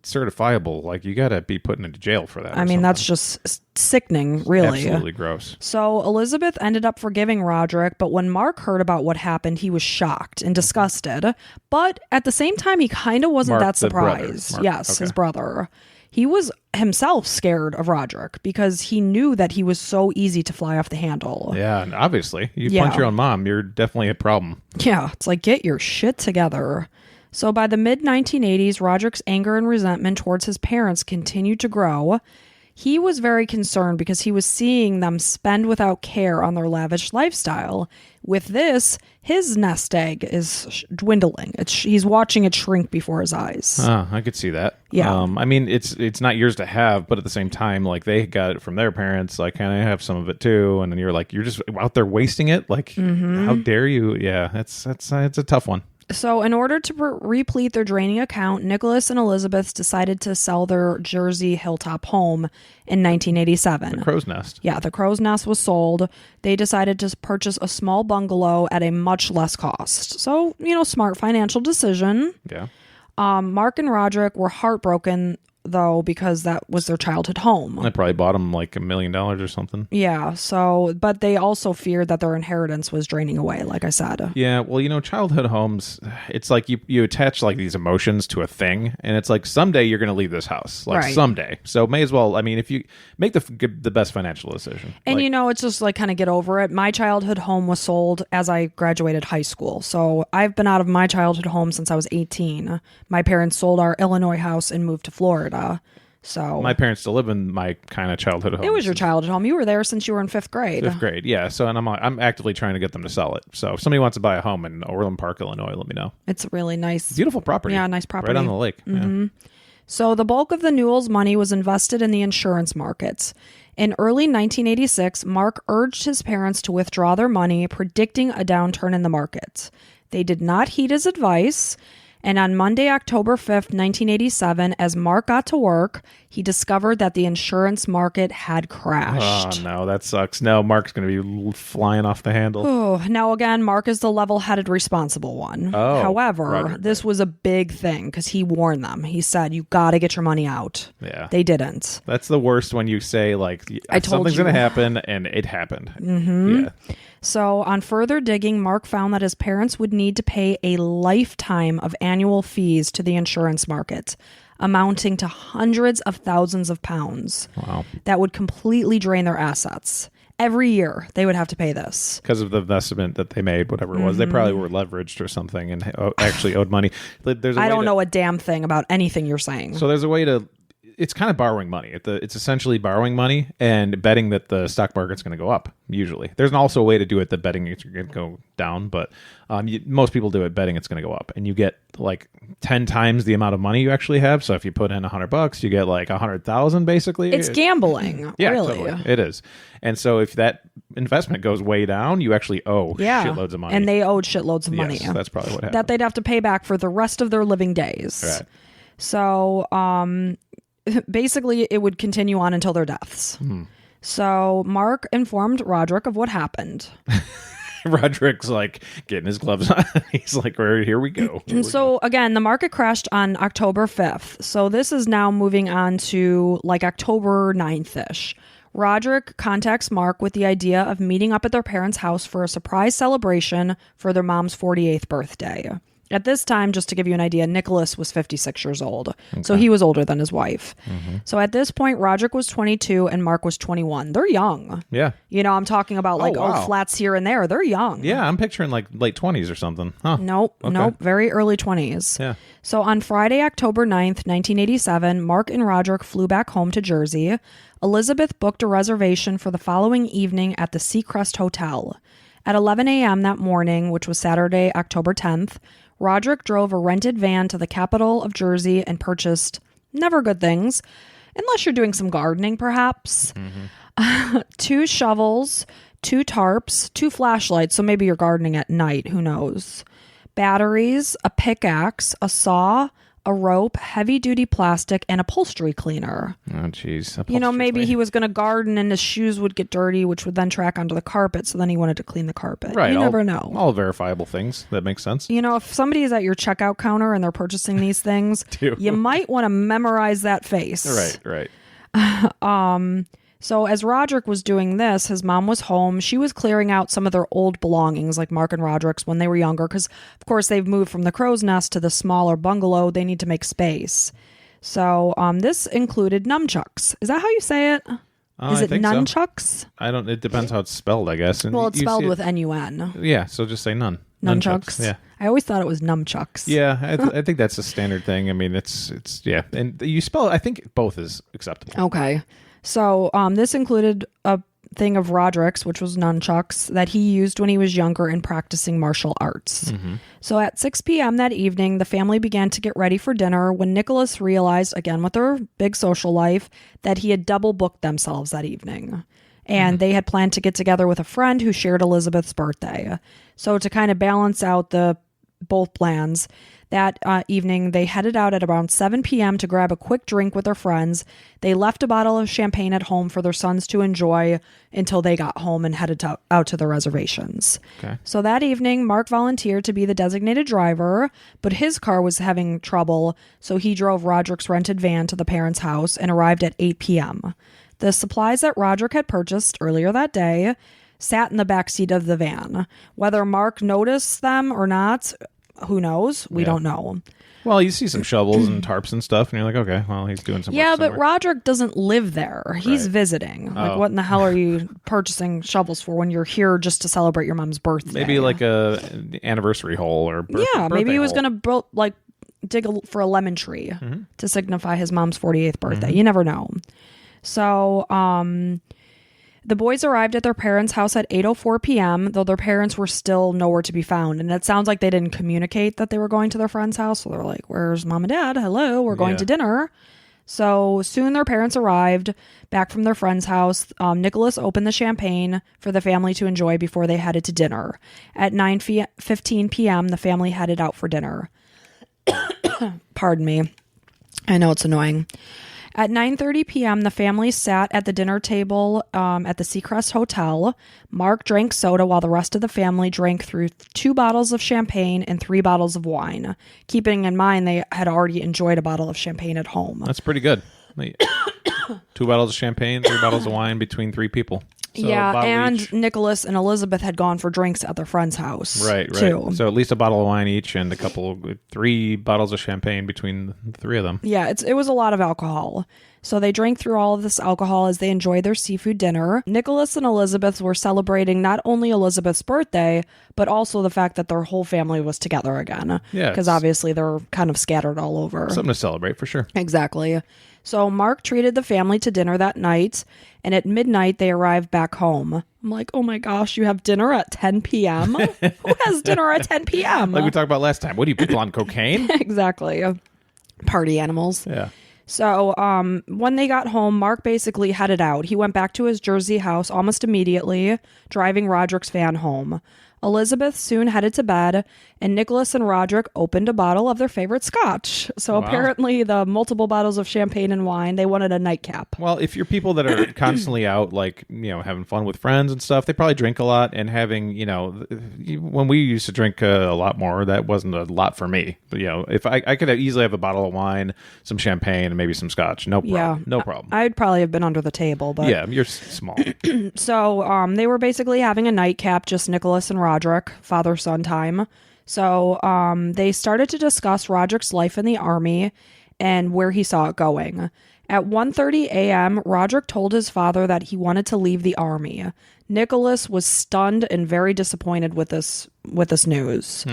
certifiable. Like, you got to be put into jail for that. I mean, that's just sickening, really. absolutely gross. So Elizabeth ended up forgiving Roderick, but when Mark heard about what happened, he was shocked and disgusted. But at the same time, he kind of wasn't Mark, that the brother. surprised. Mark, Yes, okay. his brother. He was himself scared of Roderick because he knew that he was so easy to fly off the handle. Yeah, and obviously, you Yeah. punch your own mom, you're definitely a problem. Yeah, it's like, get your shit together. So by the mid-1980s, Roderick's anger and resentment towards his parents continued to grow. He was very concerned because he was seeing them spend without care on their lavish lifestyle. With this, his nest egg is dwindling. He's watching it shrink before his eyes. I could see that. Yeah. I mean, it's not yours to have, but at the same time, like they got it from their parents. Like, can I have some of it too? And then you're like, you're just out there wasting it. Like, how dare you? Yeah, it's a tough one. So in order to replete their draining account, Nicholas and Elizabeth decided to sell their Jersey hilltop home in 1987. The crow's nest. Yeah, the crow's nest was sold. They decided to purchase a small bungalow at a much less cost. So, smart financial decision. Yeah. Mark and Roderick were heartbroken, though, because that was their childhood home. I probably bought them like $1 million or something. Yeah, but they also feared that their inheritance was draining away, like I said. Yeah, well, childhood homes, it's like you attach like these emotions to a thing, and it's like someday you're going to leave this house, like Right. someday. So may as well, I mean, if you make the best financial decision. And like, it's just like kind of get over it. My childhood home was sold as I graduated high school. So I've been out of my childhood home since I was 18. My parents sold our Illinois house and moved to Florida. So my parents still live in my kind of childhood home. it was your childhood home. You were there since you were in fifth grade. Fifth grade, yeah. So, and I'm actively trying to get them to sell it. So if somebody wants to buy a home in Orland Park, Illinois, let me know. It's a really nice. Beautiful property. Yeah, nice property. Right on the lake. Yeah. So the bulk of the Newell's money was invested in the insurance markets. In early 1986, Mark urged his parents to withdraw their money, predicting a downturn in the markets. They did not heed his advice. And on Monday, October 5th, 1987, as Mark got to work, he discovered that the insurance market had crashed. Oh, no, that sucks. No, Mark's going to be flying off the handle. Oh, now again, Mark is the level-headed, responsible one. Oh, However, this was a big thing because he warned them. He said, you got to get your money out. Yeah. They didn't. That's the worst when you say, like, something's going to happen, and it happened. Mm-hmm. Yeah. So on further digging, Mark found that his parents would need to pay a lifetime of annual fees to the insurance market, amounting to hundreds of thousands of pounds. Wow. That would completely drain their assets. Every year, they would have to pay this. Because of the investment that they made, whatever it was. They probably were leveraged or something and actually owed money. I don't know a damn thing about anything you're saying. So there's a way to... It's kind of borrowing money. It's essentially borrowing money and betting that the stock market's going to go up, usually. There's also a way to do it that betting it's going to go down, but most people do it betting it's going to go up. And you get like 10 times the amount of money you actually have. So if you put in $100, you get like 100,000 basically. It's gambling, yeah, really. Totally. It is. And so if that investment goes way down, you actually owe shitloads of money. And they owed shitloads of money. Yes, that's probably what happened. That they'd have to pay back for the rest of their living days. Right. So, basically, it would continue on until their deaths. So Mark informed Roderick of what happened. Roderick's like getting his gloves on. He's like, here we go. So again, the market crashed on October 5th. So this is now moving on to like October 9th-ish. Roderick contacts Mark with the idea of meeting up at their parents' house for a surprise celebration for their mom's 48th birthday. At this time, just to give you an idea, Nicholas was 56 years old. Okay. So he was older than his wife. Mm-hmm. So at this point, Roderick was 22 and Mark was 21. They're young. Yeah. I'm talking about like old flats here and there. They're young. Yeah, I'm picturing like late 20s or something. Huh. Nope. Very early 20s. Yeah. So on Friday, October 9th, 1987, Mark and Roderick flew back home to Jersey. Elizabeth booked a reservation for the following evening at the Seacrest Hotel. At 11 a.m. that morning, which was Saturday, October 10th, Roderick drove a rented van to the capital of Jersey and purchased never good things, unless you're doing some gardening, perhaps. Mm-hmm. 2 shovels, 2 tarps, 2 flashlights, so maybe you're gardening at night, who knows. Batteries, a pickaxe, a saw, a rope, heavy-duty plastic, and upholstery cleaner. Oh, jeez. Maybe he was going to garden and his shoes would get dirty, which would then track onto the carpet, so then he wanted to clean the carpet. Right. You never know. All verifiable things. That makes sense. If somebody is at your checkout counter and they're purchasing these things, you might want to memorize that face. Right. So as Roderick was doing this, his mom was home. She was clearing out some of their old belongings, like Mark and Roderick's when they were younger, because, of course, they've moved from the crow's nest to the smaller bungalow. They need to make space. So this included nunchucks. Is that how you say it? Is it nunchucks? So. It depends how it's spelled, I guess. And it's spelled with N-U-N. Yeah, so just say none. Nunchucks. Yeah. I always thought it was numchucks. Yeah, I think that's a standard thing. I mean, it's yeah. And you spell it, I think both is acceptable. Okay. So this included a thing of Roderick's, which was nunchucks, that he used when he was younger in practicing martial arts. So at 6 p.m. that evening, the family began to get ready for dinner when Nicholas realized, again with their big social life, that he had double booked themselves that evening. And they had planned to get together with a friend who shared Elizabeth's birthday. So to kind of balance out the both plans, that evening they headed out at around 7 p.m. to grab a quick drink with their friends. They left a bottle of champagne at home for their sons to enjoy until they got home and headed out to the reservations. Okay. So that evening, Mark volunteered to be the designated driver, but his car was having trouble, so he drove Roderick's rented van to the parents' house and arrived at 8 p.m. The supplies that Roderick had purchased earlier that day sat in the back seat of the van. Whether Mark noticed them or not, who knows? We don't know. Well, you see some shovels and tarps and stuff, and you're like, okay, well, he's doing some Yeah, work but somewhere. Roderick doesn't live there. He's visiting. Like, what in the hell are you purchasing shovels for when you're here just to celebrate your mom's birthday? Maybe like a anniversary hole or maybe he was going going to dig for a lemon tree to signify his mom's 48th birthday. You never know. So, the boys arrived at their parents' house at 8:04 p.m., though their parents were still nowhere to be found. And it sounds like they didn't communicate that they were going to their friend's house. So they're like, where's mom and dad? Hello, we're going to dinner. So soon their parents arrived back from their friend's house. Nicholas opened the champagne for the family to enjoy before they headed to dinner. At 9:15 p.m., the family headed out for dinner. Pardon me. I know it's annoying. At 9:30 p.m., the family sat at the dinner table at the Seacrest Hotel. Mark drank soda while the rest of the family drank through 2 bottles of champagne and 3 bottles of wine, keeping in mind they had already enjoyed a bottle of champagne at home. That's pretty good. 2 bottles of champagne, 3 bottles of wine between 3 people. So and each. Nicholas and Elizabeth had gone for drinks at their friend's house. Right. Too. So at least a bottle of wine each and 3 bottles of champagne between the 3 of them. Yeah, it was a lot of alcohol. So they drank through all of this alcohol as they enjoyed their seafood dinner. Nicholas and Elizabeth were celebrating not only Elizabeth's birthday, but also the fact that their whole family was together again. Yeah. Because obviously they're kind of scattered all over. Something to celebrate for sure. Exactly. So Mark treated the family to dinner that night, and at midnight they arrived back home. I'm like, oh my gosh, you have dinner at 10 p.m.? Who has dinner at 10 p.m.? Like we talked about last time. What are you, people on cocaine? Exactly. Party animals. Yeah. So when they got home, Mark basically headed out. He went back to his Jersey house almost immediately, driving Roderick's van home. Elizabeth soon headed to bed, and Nicholas and Roderick opened a bottle of their favorite scotch. So apparently the multiple bottles of champagne and wine, they wanted a nightcap. Well, if you're people that are constantly out, like, having fun with friends and stuff, they probably drink a lot and having, when we used to drink a lot more, that wasn't a lot for me. But, if I could easily have a bottle of wine, some champagne, and maybe some scotch. No problem. Yeah. No problem. I'd probably have been under the table, but Yeah, you're small. So they were basically having a nightcap, just Nicholas and Roderick, father-son time. So they started to discuss Roderick's life in the army and where he saw it going. At 1:30 a.m., Roderick told his father that he wanted to leave the army. Nicholas was stunned and very disappointed with this news.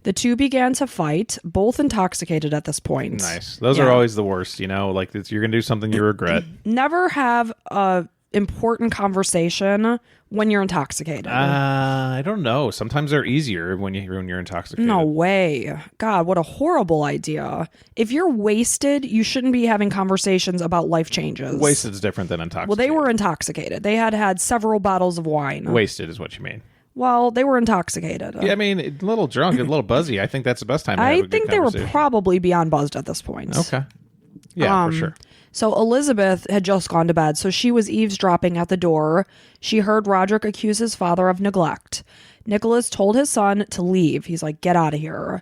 The two began to fight, both intoxicated at this point. Nice. Those are always the worst, like you're going to do something you regret. Never have a important conversation when you're intoxicated. I don't know. Sometimes they're easier when you're intoxicated. No way. God, what a horrible idea. If you're wasted, you shouldn't be having conversations about life changes. Wasted is different than intoxicated. Well, they were intoxicated. They had several bottles of wine. Wasted is what you mean. Well, they were intoxicated. Yeah, I mean, a little drunk, a little buzzy. I think that's the best time to have a good think they were conversation. probably beyond buzzed at this point. Okay. Yeah, for sure. So Elizabeth had just gone to bed, so she was eavesdropping at the door. She heard Roderick accuse his father of neglect. Nicholas told his son to leave. He's like, get out of here.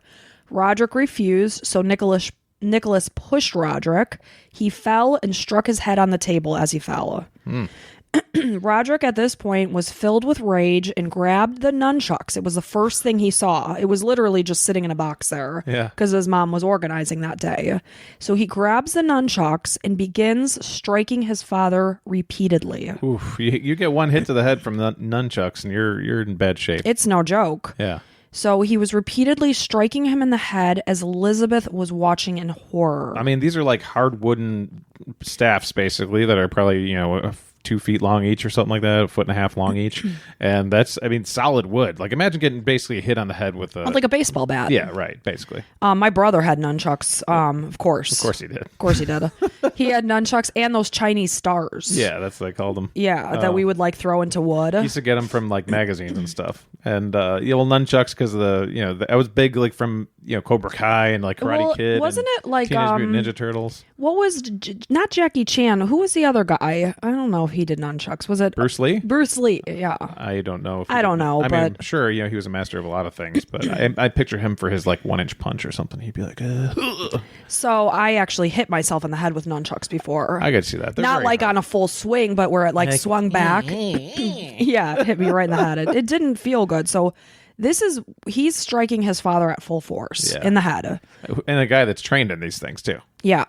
Roderick refused, so Nicholas pushed Roderick. He fell and struck his head on the table as he fell. Roderick at this point was filled with rage and grabbed the nunchucks. It was the first thing he saw. It was literally just sitting in a box there. Yeah. Because his mom was organizing that day. So he grabs the nunchucks and begins striking his father repeatedly. Oof, you get one hit to the head from the nunchucks and you're in bad shape. It's no joke. Yeah. So he was repeatedly striking him in the head as Elizabeth was watching in horror. I mean, these are like hard wooden staffs, basically, that are probably, 2 feet long each or something like that, 1.5 feet long each. And that's, I mean, solid wood. Like, imagine getting basically hit on the head with like a baseball bat. Yeah, right, basically. My brother had nunchucks, of course. Of course he did. Of course he did. He had nunchucks and those Chinese stars. Yeah, that's what they called them. Yeah, that we would like throw into wood. He used to get them from like magazines and stuff. And, nunchucks because of I was big like from, Cobra Kai and like Karate Kid. Wasn't it like Teenage Mutant Ninja Turtles? What was not Jackie Chan? Who was the other guy? I don't know if he did nunchucks. Was it Bruce Lee? Bruce Lee, yeah. I don't know. I don't know, I but mean, sure, he was a master of a lot of things, but I picture him for his like 1-inch punch or something. He'd be like, Ugh. So I actually hit myself in the head with nunchucks before. I could see that. They're not very like hard. on a full swing, but where it like swung back. Yeah, it hit me right in the head. It didn't feel good. So he's striking his father at full force in the head. And a guy that's trained in these things too. Yeah.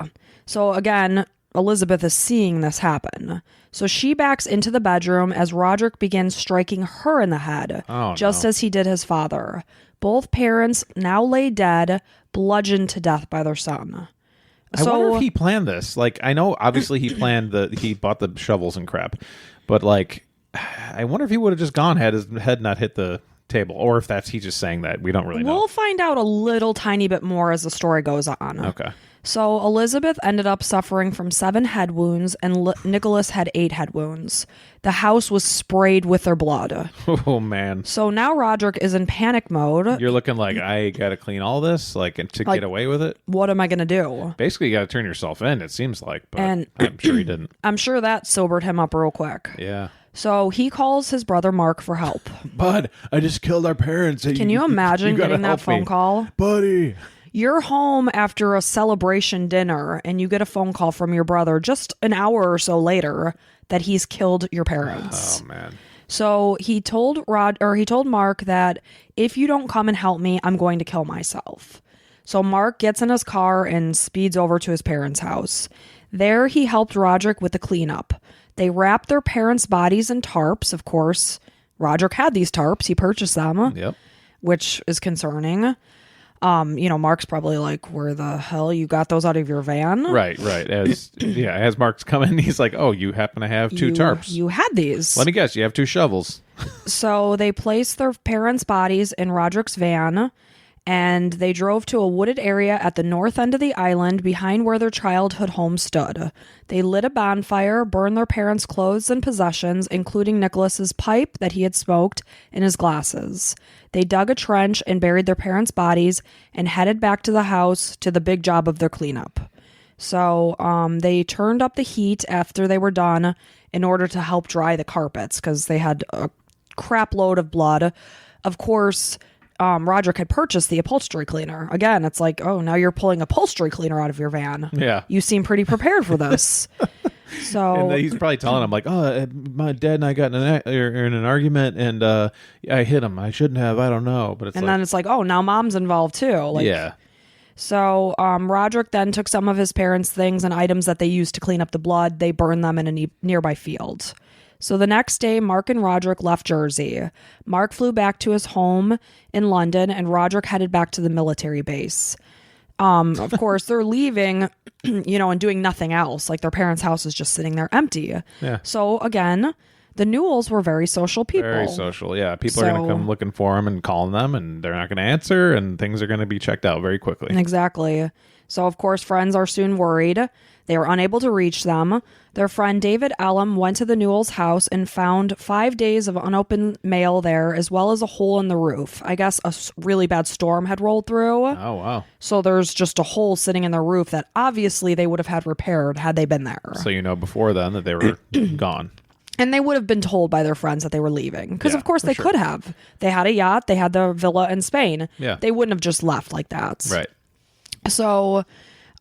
So again, Elizabeth is seeing this happen. So she backs into the bedroom as Roderick begins striking her in the head, just as he did his father. Both parents now lay dead, bludgeoned to death by their son. I wonder if he planned this. Like, I know obviously he bought the shovels and crap, but like, I wonder if he would have just gone had his head not hit the table, or if he's just saying that. We don't really know. We'll find out a little tiny bit more as the story goes on. Okay. So Elizabeth ended up suffering from 7 head wounds, and Nicholas had 8 head wounds. The house was sprayed with their blood. Oh, man. So now Roderick is in panic mode. You're looking like, I got to clean all this, like, and to get away with it? What am I going to do? Basically, you got to turn yourself in, it seems like, but And I'm sure he didn't. I'm sure that sobered him up real quick. Yeah. So he calls his brother Mark for help. Bud, I just killed our parents. Can you imagine getting that phone call? Buddy. You're home after a celebration dinner and you get a phone call from your brother just an hour or so later that he's killed your parents. Oh, man. So he told Mark that if you don't come and help me, I'm going to kill myself. So Mark gets in his car and speeds over to his parents' house. There he helped Roderick with the cleanup. They wrapped their parents' bodies in tarps, of course. Roderick had these tarps. He purchased them, Yep. which is concerning. Mark's probably like, where the hell you got those out of your van? Right. As Mark's coming, he's like, oh, you happen to have 2 tarps. You had these. Let me guess, you have 2 shovels. So they placed their parents' bodies in Roderick's van, and they drove to a wooded area at the north end of the island behind where their childhood home stood. They lit a bonfire, burned their parents' clothes and possessions, including Nicholas's pipe that he had smoked and his glasses. They dug a trench and buried their parents' bodies and headed back to the house to the big job of their cleanup. So they turned up the heat after they were done in order to help dry the carpets because they had a crap load of blood. Of course, Roderick had purchased the upholstery cleaner. Again, it's like, oh, now you're pulling upholstery cleaner out of your van. Yeah. You seem pretty prepared for this. So And he's probably telling him, like, oh, my dad and I got in an argument, and I hit him. I shouldn't have. I don't know. But then it's like, oh, now mom's involved too. Like, yeah. So Roderick then took some of his parents' things and items that they used to clean up the blood. They burned them in a nearby field. So the next day, Mark and Roderick left Jersey. Mark flew back to his home in London, and Roderick headed back to the military base. Of course, they're leaving, and doing nothing else. Like, their parents' house is just sitting there empty. Yeah. So again, the Newalls were very social people. Very social, yeah. People are going to come looking for them and calling them, and they're not going to answer, and things are going to be checked out very quickly. Exactly. So, of course, friends are soon worried. They were unable to reach them. Their friend David Ellum went to the Newalls' house and found 5 days of unopened mail there, as well as a hole in the roof. I guess a really bad storm had rolled through. Oh, wow. So there's just a hole sitting in the roof that obviously they would have had repaired had they been there. So before then that they were gone. And they would have been told by their friends that they were leaving. Because, Yeah, of course, they sure. could have. They had a yacht. They had the villa in Spain. Yeah. They wouldn't have just left like that. Right. So,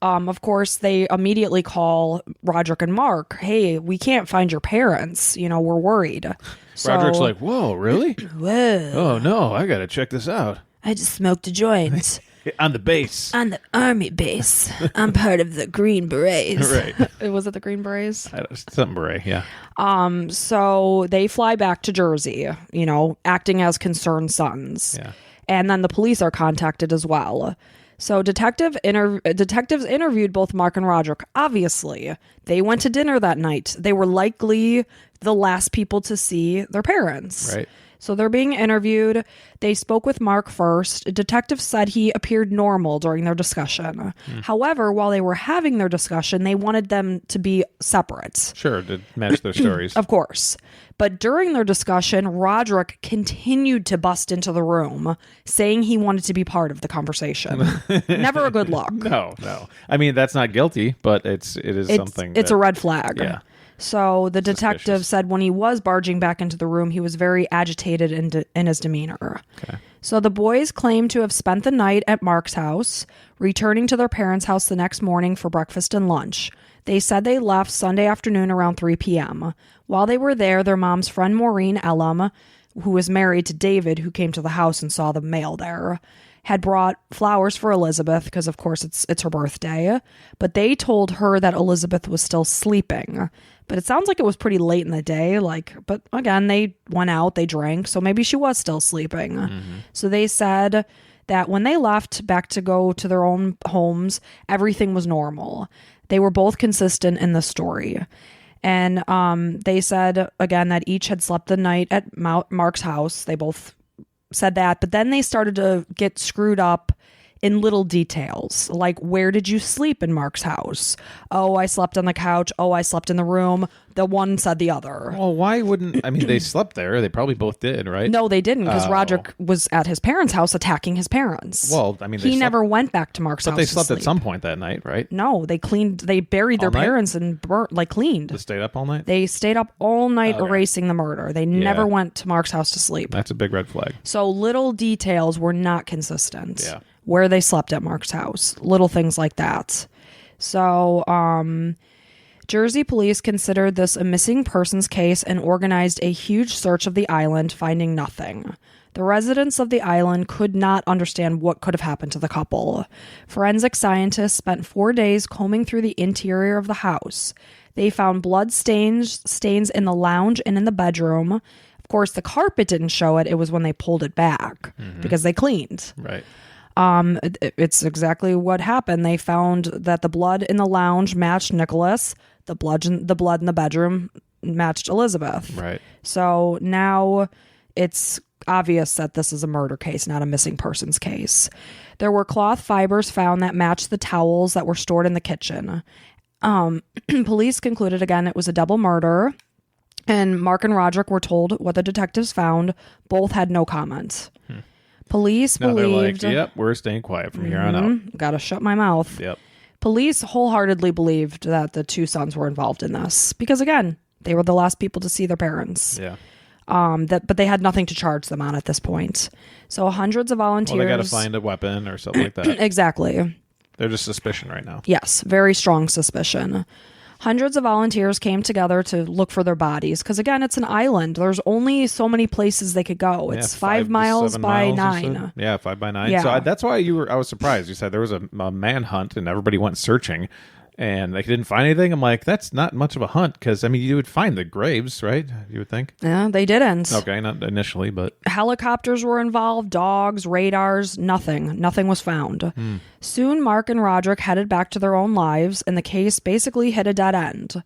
of course, they immediately call Roderick and Mark. Hey, we can't find your parents. We're worried. So, Roderick's like, whoa, really? Whoa. Oh, no, I got to check this out. I just smoked a joint On the base. on the army base. I'm part of the Green Berets. Right. was it the Green Berets? Something beret, yeah. So they fly back to Jersey, acting as concerned sons. Yeah. And then the police are contacted as well. So detectives interviewed both Mark and Roderick. Obviously, they went to dinner that night. They were likely the last people to see their parents. Right. So they're being interviewed. They spoke with Mark first. Detectives said he appeared normal during their discussion. However, while they were having their discussion, they wanted them to be separate. Sure, to match their stories. Of course. But during their discussion, Roderick continued to bust into the room, saying he wanted to be part of the conversation. Never a good look. No. I mean, that's not guilty, but it is something. It's a red flag. Yeah. So the detective Suspicious. said when he was barging back into the room, he was very agitated in his demeanor. Okay. So the boys claimed to have spent the night at Mark's house, returning to their parents' house the next morning for breakfast and lunch. They said they left Sunday afternoon around 3 p.m. While they were there, their mom's friend Maureen Elam, who was married to David, who came to the house and saw the mail there, had brought flowers for Elizabeth because, of course, it's her birthday. But they told her that Elizabeth was still sleeping. But it sounds like it was pretty late in the day. But again, they went out, they drank, so maybe she was still sleeping. So they said that when they left back to go to their own homes, everything was normal. They were both consistent in the story. And they said, again, that each had slept the night at Mark's house. They both said that. But then they started to get screwed up in little details, like, where did you sleep in Mark's house? Oh, I slept on the couch. Oh, I slept in the room. The one said the other. Well, why wouldn't... I mean, they slept there. They probably both did, right? No, they didn't, because Oh. Roderick was at his parents' house attacking his parents. Well, I mean, he never went back to Mark's But house they to slept at sleep. some point that night, right? No, they buried their All night? parents and cleaned. They stayed up all night? They stayed up all night Okay. erasing the murder. They never went to Mark's house to sleep. That's a big red flag. So little details were not consistent. Yeah. Where they slept at Mark's house. Little things like that. So, Jersey police considered this a missing persons case and organized a huge search of the island, finding nothing. The residents of the island could not understand what could have happened to the couple. Forensic scientists spent 4 days combing through the interior of the house. They found blood stains in the lounge and in the bedroom. Of course, the carpet didn't show it. It was when they pulled it back because they cleaned. Right. It's exactly what happened. They found that the blood in the lounge matched Nicholas. The blood in the bedroom matched Elizabeth. Right. So now it's obvious that this is a murder case, not a missing persons case. There were cloth fibers found that matched the towels that were stored in the kitchen. Police concluded, again, it was a double murder. And Mark and Roderick were told what the detectives found. Both had no comment. Police Now believed... they're like, yep, we're staying quiet from here on out. Gotta shut my mouth. Yep. Police wholeheartedly believed that the two sons were involved in this. Because, again, they were the last people to see their parents. Yeah. But they had nothing to charge them on at this point. So hundreds of volunteers... Well, they got to find a weapon or something like that. Exactly. They're just suspicion right now. Yes, very strong suspicion. Hundreds of volunteers came together to look for their bodies because, again, it's an island. There's only so many places they could go. It's Yeah, 5 to miles 7 by miles or so. 9. Yeah, 5 by 9. Yeah. So that's why I was surprised. You said there was a manhunt and everybody went searching and they didn't find anything. I'm like, that's not much of a hunt because, I mean, you would find the graves, right? You would think. Yeah, they didn't. Okay, not initially, but... Helicopters were involved, dogs, radars, nothing. Nothing was found. Soon, Mark and Roderick headed back to their own lives, and the case basically hit a dead end.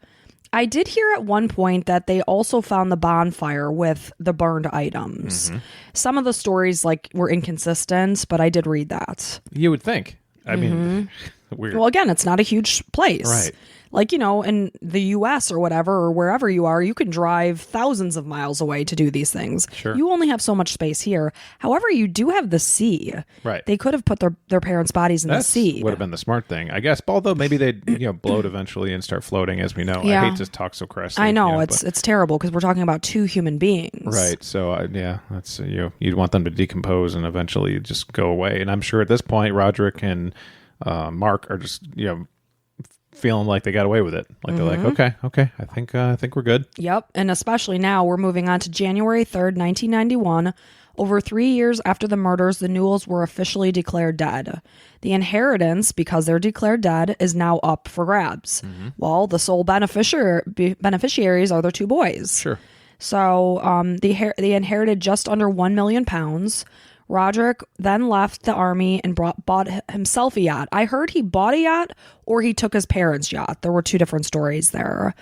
I did hear at one point that they also found the bonfire with the burned items. Some of the stories were inconsistent, but I did read that. You would think. I mean, weird. Well, again, it's not a huge place. Right. In the U.S. or whatever, or wherever you are, you can drive thousands of miles away to do these things. Sure. You only have so much space here. However, you do have the sea. Right. They could have put their parents' bodies in the sea. Would have been the smart thing, I guess. Although maybe they'd bloat eventually and start floating, as we know. Yeah. I hate to talk so crassly. I know, it's terrible because we're talking about two human beings. Right. So that's you'd want them to decompose and eventually just go away. And I'm sure at this point, Roderick and Mark are just feeling like they got away with it. Like they're like, okay, I think we're good. Yep. And especially now, we're moving on to January 3rd, 1991. Over 3 years after the murders, the Newalls were officially declared dead. The inheritance, because they're declared dead, is now up for grabs. Well, the sole beneficiaries are their two boys. Sure. So they inherited just under £1 million. Roderick then left the army and bought himself a yacht. I heard he bought a yacht or he took his parents' yacht. There were two different stories there.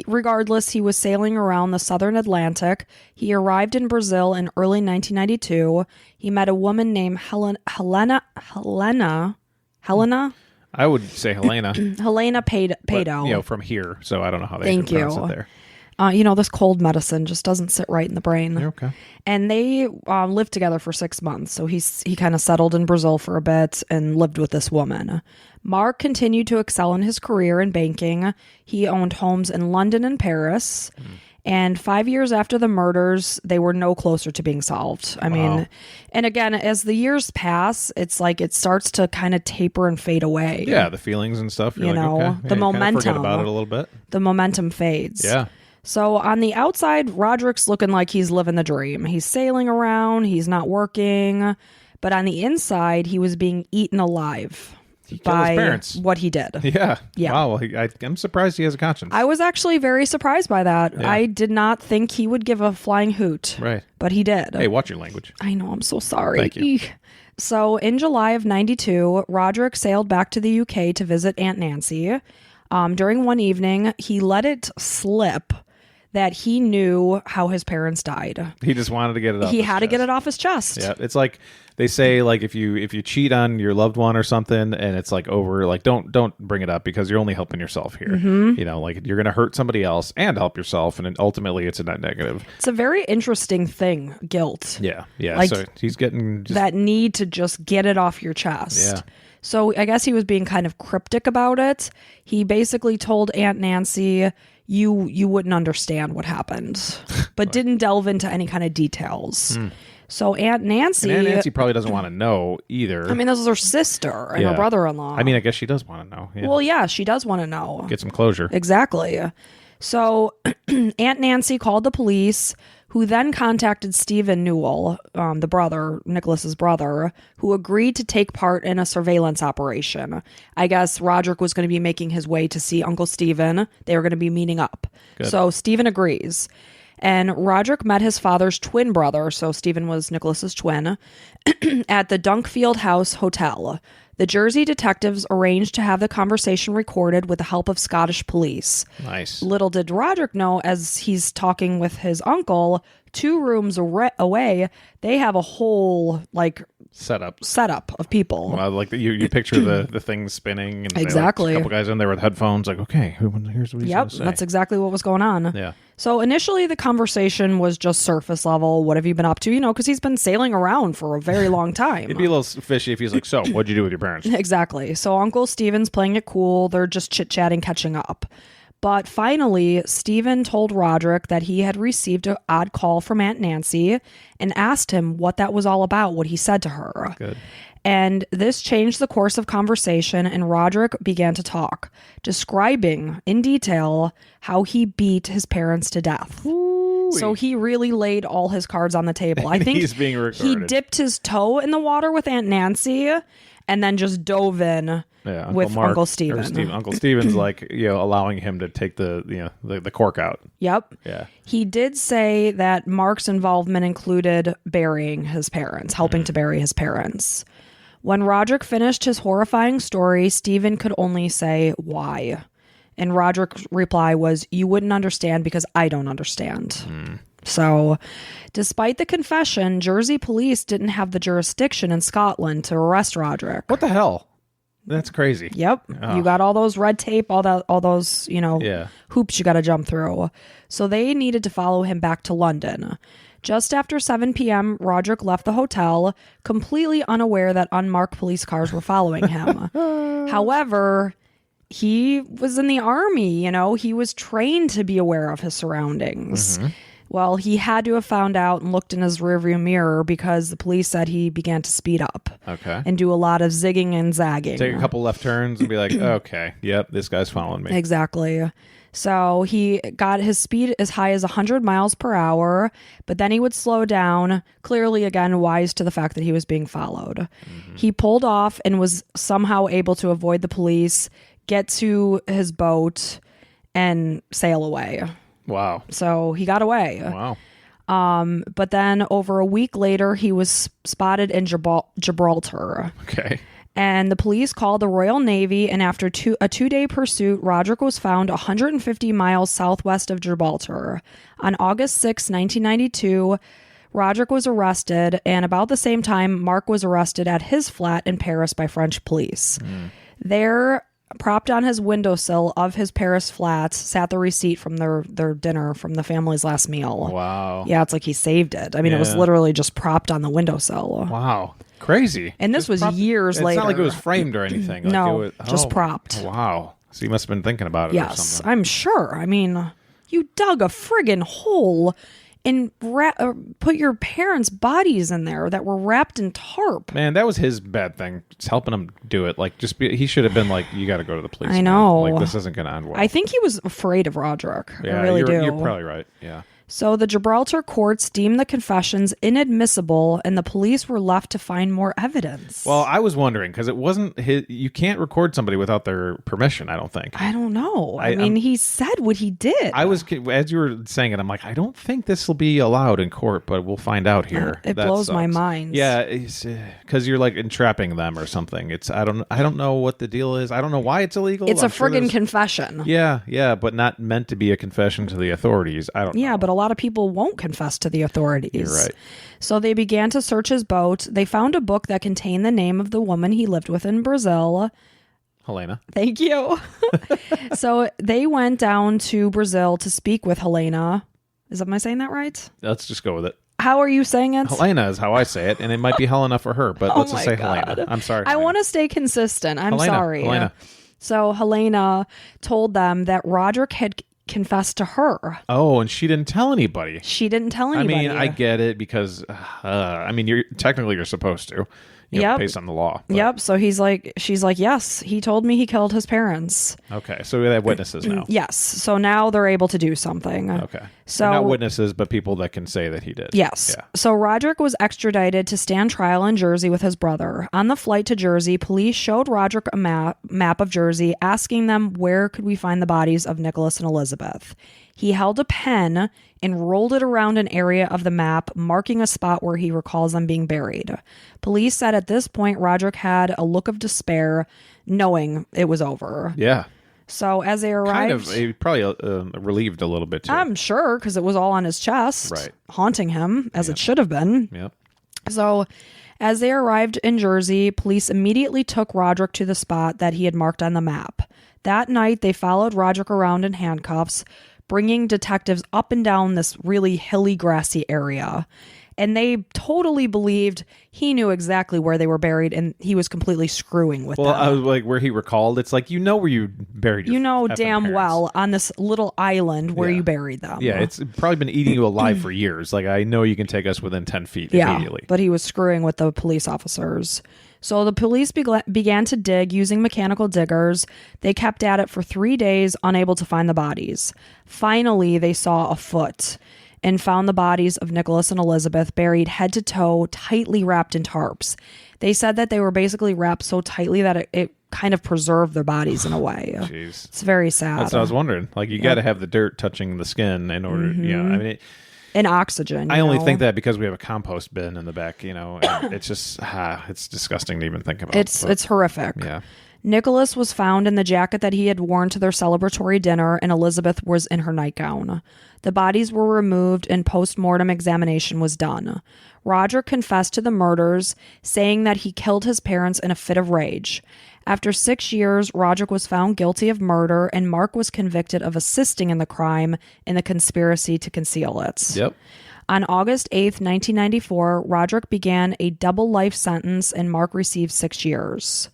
Regardless, he was sailing around the southern Atlantic. He arrived in Brazil in early 1992. He met a woman named Helena. I would say Helena. Helena Pado. But, from here, so I don't know how they pronounce it there. This cold medicine just doesn't sit right in the brain. Okay. And they lived together for 6 months. So he kind of settled in Brazil for a bit and lived with this woman. Mark continued to excel in his career in banking. He owned homes in London and Paris. And 5 years after the murders, they were no closer to being solved. I mean, and again, as the years pass, it's like it starts to kind of taper and fade away. Yeah, the feelings and stuff. You're okay. The momentum. Forget about it a little bit. The momentum fades. Yeah. So on the outside, Roderick's looking like he's living the dream. He's sailing around. He's not working. But on the inside, he was being eaten alive by his parents. What he did. Yeah. Yeah. Wow. I'm surprised he has a conscience. I was actually very surprised by that. Yeah. I did not think he would give a flying hoot. Right. But he did. Hey, watch your language. I know. I'm so sorry. Thank you. So in July of 92, Roderick sailed back to the UK to visit Aunt Nancy. During one evening, he let it slip that he knew how his parents died. He just wanted to get it off. He had to get it off his chest. Yeah, it's like they say, like if you cheat on your loved one or something, and it's like over, like don't bring it up because you're only helping yourself here. Like you're going to hurt somebody else and help yourself, and ultimately it's a net negative. It's a very interesting thing, guilt. Yeah. Like, so he's getting that need to just get it off your chest. Yeah. So I guess he was being kind of cryptic about it. He basically told Aunt Nancy, you wouldn't understand what happened, but didn't delve into any kind of details. So Aunt Nancy probably doesn't want to know either. I mean, this is her sister and her brother-in-law. I mean, I guess she does want to know. Yeah. Well, yeah, she does want to know. Get some closure. Exactly. So Aunt Nancy called the police, who then contacted Stephen Newall, the brother, Nicholas's brother, who agreed to take part in a surveillance operation. I guess Roderick was going to be making his way to see Uncle Stephen. They were going to be meeting up. Good. So Stephen agrees. And Roderick met his father's twin brother, so Stephen was Nicholas's twin, at the Dunkfield House Hotel. The Jersey detectives arranged to have the conversation recorded with the help of Scottish police. Nice. Little did Roderick know, as he's talking with his uncle, 2 rooms away, they have a whole setup of people. Well, like you picture the things spinning, and exactly. A couple guys in there with headphones. Like, okay, here's what he's going to say. That's exactly what was going on. Yeah. So initially, the conversation was just surface level. What have you been up to? Because he's been sailing around for a very long time. It'd be a little fishy if he's like, "So, what'd you do with your parents?" Exactly. So Uncle Stephen's playing it cool. They're just chit chatting, catching up. But finally, Stephen told Roderick that he had received an odd call from Aunt Nancy and asked him what that was all about, what he said to her. Good. And this changed the course of conversation, and Roderick began to talk, describing in detail how he beat his parents to death. Ooh. So he really laid all his cards on the table. I think he's being recorded. He dipped his toe in the water with Aunt Nancy and then just dove in with Uncle Stephen. Uncle Stephen's allowing him to take the cork out. Yep. Yeah. He did say that Mark's involvement included burying his parents, helping to bury his parents. When Roderick finished his horrifying story, Stephen could only say, "Why?" And Roderick's reply was, "You wouldn't understand because I don't understand." So, despite the confession, Jersey police didn't have the jurisdiction in Scotland to arrest Roderick. What the hell? That's crazy. Yep. Oh. You got all those red tape, all those, hoops you got to jump through. So they needed to follow him back to London. Just after 7 p.m., Roderick left the hotel, completely unaware that unmarked police cars were following him. However, he was in the army, he was trained to be aware of his surroundings. Mm-hmm. Well, he had to have found out and looked in his rearview mirror because the police said he began to speed up. Okay. And do a lot of zigging and zagging. Take a couple left turns and be like, okay, yep, this guy's following me. Exactly. So he got his speed as high as 100 miles per hour, but then he would slow down, clearly, again, wise to the fact that he was being followed. Mm-hmm. He pulled off and was somehow able to avoid the police, get to his boat, and sail away. Wow. So he got away. Wow. But then over a week later, he was spotted in Gibraltar. Okay. And the police called the Royal Navy, and after a two-day pursuit, Roderick was found 150 miles southwest of Gibraltar. On August 6, 1992, Roderick was arrested, and about the same time, Mark was arrested at his flat in Paris by French police. There, propped on his windowsill of his Paris flat, sat the receipt from their dinner from the family's last meal. Wow. Yeah, it's like he saved it. I mean, it was literally just propped on the windowsill. Wow. Crazy. And this was years later. It's not like it was framed or anything. Like No, it was, just propped. Wow. So you must have been thinking about it or Yes, something. I'm sure. I mean, you dug a friggin' hole and put your parents' bodies in there that were wrapped in tarp. Man, that was his bad thing. Just helping him do it. Like, he should have been like, you got to go to the police. I know. Man. Like, this isn't going to end well. I think he was afraid of Roderick. Yeah, I really do. You're probably right. Yeah. So the Gibraltar courts deemed the confessions inadmissible, and the police were left to find more evidence. Well, I was wondering because it wasn't his. You can't record somebody without their permission. I don't think. I don't know. I mean, he said what he did. I was, as you were saying it, I'm like, I don't think this will be allowed in court, but we'll find out here. It That blows my sucks. mind. Yeah, because you're like entrapping them or something. It's I don't know what the deal is. I don't know why it's illegal. It's I'm a sure friggin' there's- confession. Yeah, but not meant to be a confession to the authorities. I don't know. Yeah, but a lot of people won't confess to the authorities. You're right. So they began to search his boat. They found a book that contained the name of the woman he lived with in Brazil. Helena. Thank you. So they went down to Brazil to speak with Helena. Am I saying that right? Let's just go with it. How are you saying it? Helena is how I say it, and it might be Helena for her, but let's just say God. Helena. I'm sorry. I want to stay consistent. I'm Helena. sorry. Helena. So Helena told them that Roderick had confessed to her. Oh, and she didn't tell anybody. She didn't tell I anybody. mean, I get it because, you're technically supposed to, Yep. based on the law. But- Yep. So she's like, yes, he told me he killed his parents. Okay, so we have witnesses now. Yes. So now they're able to do something. Okay. So They're not witnesses, but people that can say that he did. Yes. Yeah. So Roderick was extradited to stand trial in Jersey with his brother. On the flight to Jersey, police showed Roderick a map of Jersey, asking them where could we find the bodies of Nicholas and Elizabeth. He held a pen and rolled it around an area of the map, marking a spot where he recalls them being buried. Police said at this point, Roderick had a look of despair, knowing it was over. Yeah. So as they arrived... Kind of, he probably relieved a little bit too. I'm sure, because it was all on his chest, Right. haunting him, as it should have been. Yep. So as they arrived in Jersey, police immediately took Roderick to the spot that he had marked on the map. That night, they followed Roderick around in handcuffs, bringing detectives up and down this really hilly, grassy area. And they totally believed he knew exactly where they were buried, and he was completely screwing with Well, them. I was like, where he recalled, it's like, where you buried your You know effing damn parents. well on this little island where Yeah. you buried them. Yeah, it's probably been eating you alive for years. Like, I know you can take us within 10 feet Yeah, immediately. but he was screwing with the police officers. So the police began to dig using mechanical diggers. They kept at it for 3 days, unable to find the bodies. Finally, they saw a foot and found the bodies of Nicholas and Elizabeth buried head to toe, tightly wrapped in tarps. They said that they were basically wrapped so tightly that it kind of preserved their bodies in a way. Jeez. It's very sad. That's what I was wondering. Like, you got to have the dirt touching the skin in order, I mean, And oxygen. I you only know? think that because we have a compost bin in the back, and it's just, it's disgusting to even think about. It's horrific. Yeah. Nicholas was found in the jacket that he had worn to their celebratory dinner, and Elizabeth was in her nightgown. The bodies were removed and post-mortem examination was done. Roger confessed to the murders, saying that he killed his parents in a fit of rage. After 6 years, Roderick was found guilty of murder, and Mark was convicted of assisting in the crime in the conspiracy to conceal it. Yep. On August 8th, 1994, Roderick began a double life sentence, and Mark received 6 years.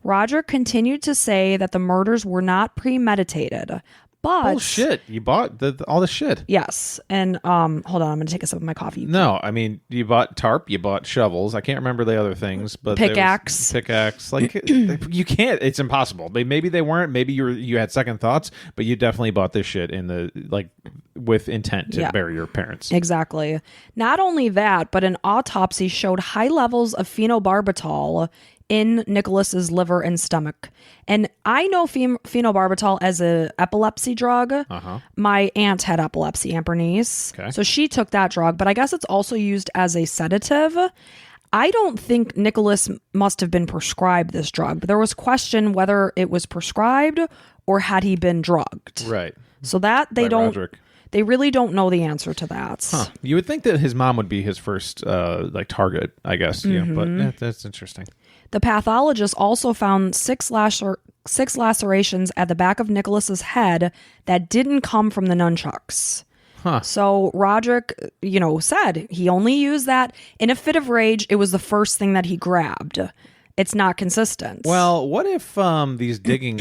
Roderick continued to say that the murders were not premeditated, but... Bullshit. You bought all the shit. Yes. And hold on, I'm going to take a sip of my coffee. No, I mean, you bought tarp, you bought shovels. I can't remember the other things, but there was Pickaxe. pickaxe. Like, you can't. It's impossible. Maybe they weren't. Maybe you had second thoughts, but you definitely bought this shit with intent to bury your parents. Exactly. Not only that, but an autopsy showed high levels of phenobarbital in Nicholas's liver and stomach. And I know phenobarbital as a epilepsy drug. My aunt had epilepsy, Aunt Bernice. Okay. So she took that drug, but I guess it's also used as a sedative. I don't think Nicholas must have been prescribed this drug, but there was question whether it was prescribed or had he been drugged. Right. So that they By don't, Roderick. they really don't know the answer to that. Huh. You would think that his mom would be his first like target, I guess. Yeah, but that's interesting. The pathologist also found six lacerations at the back of Nicholas's head that didn't come from the nunchucks. Huh. So Roderick, said he only used that in a fit of rage. It was the first thing that he grabbed. It's not consistent. Well, what if these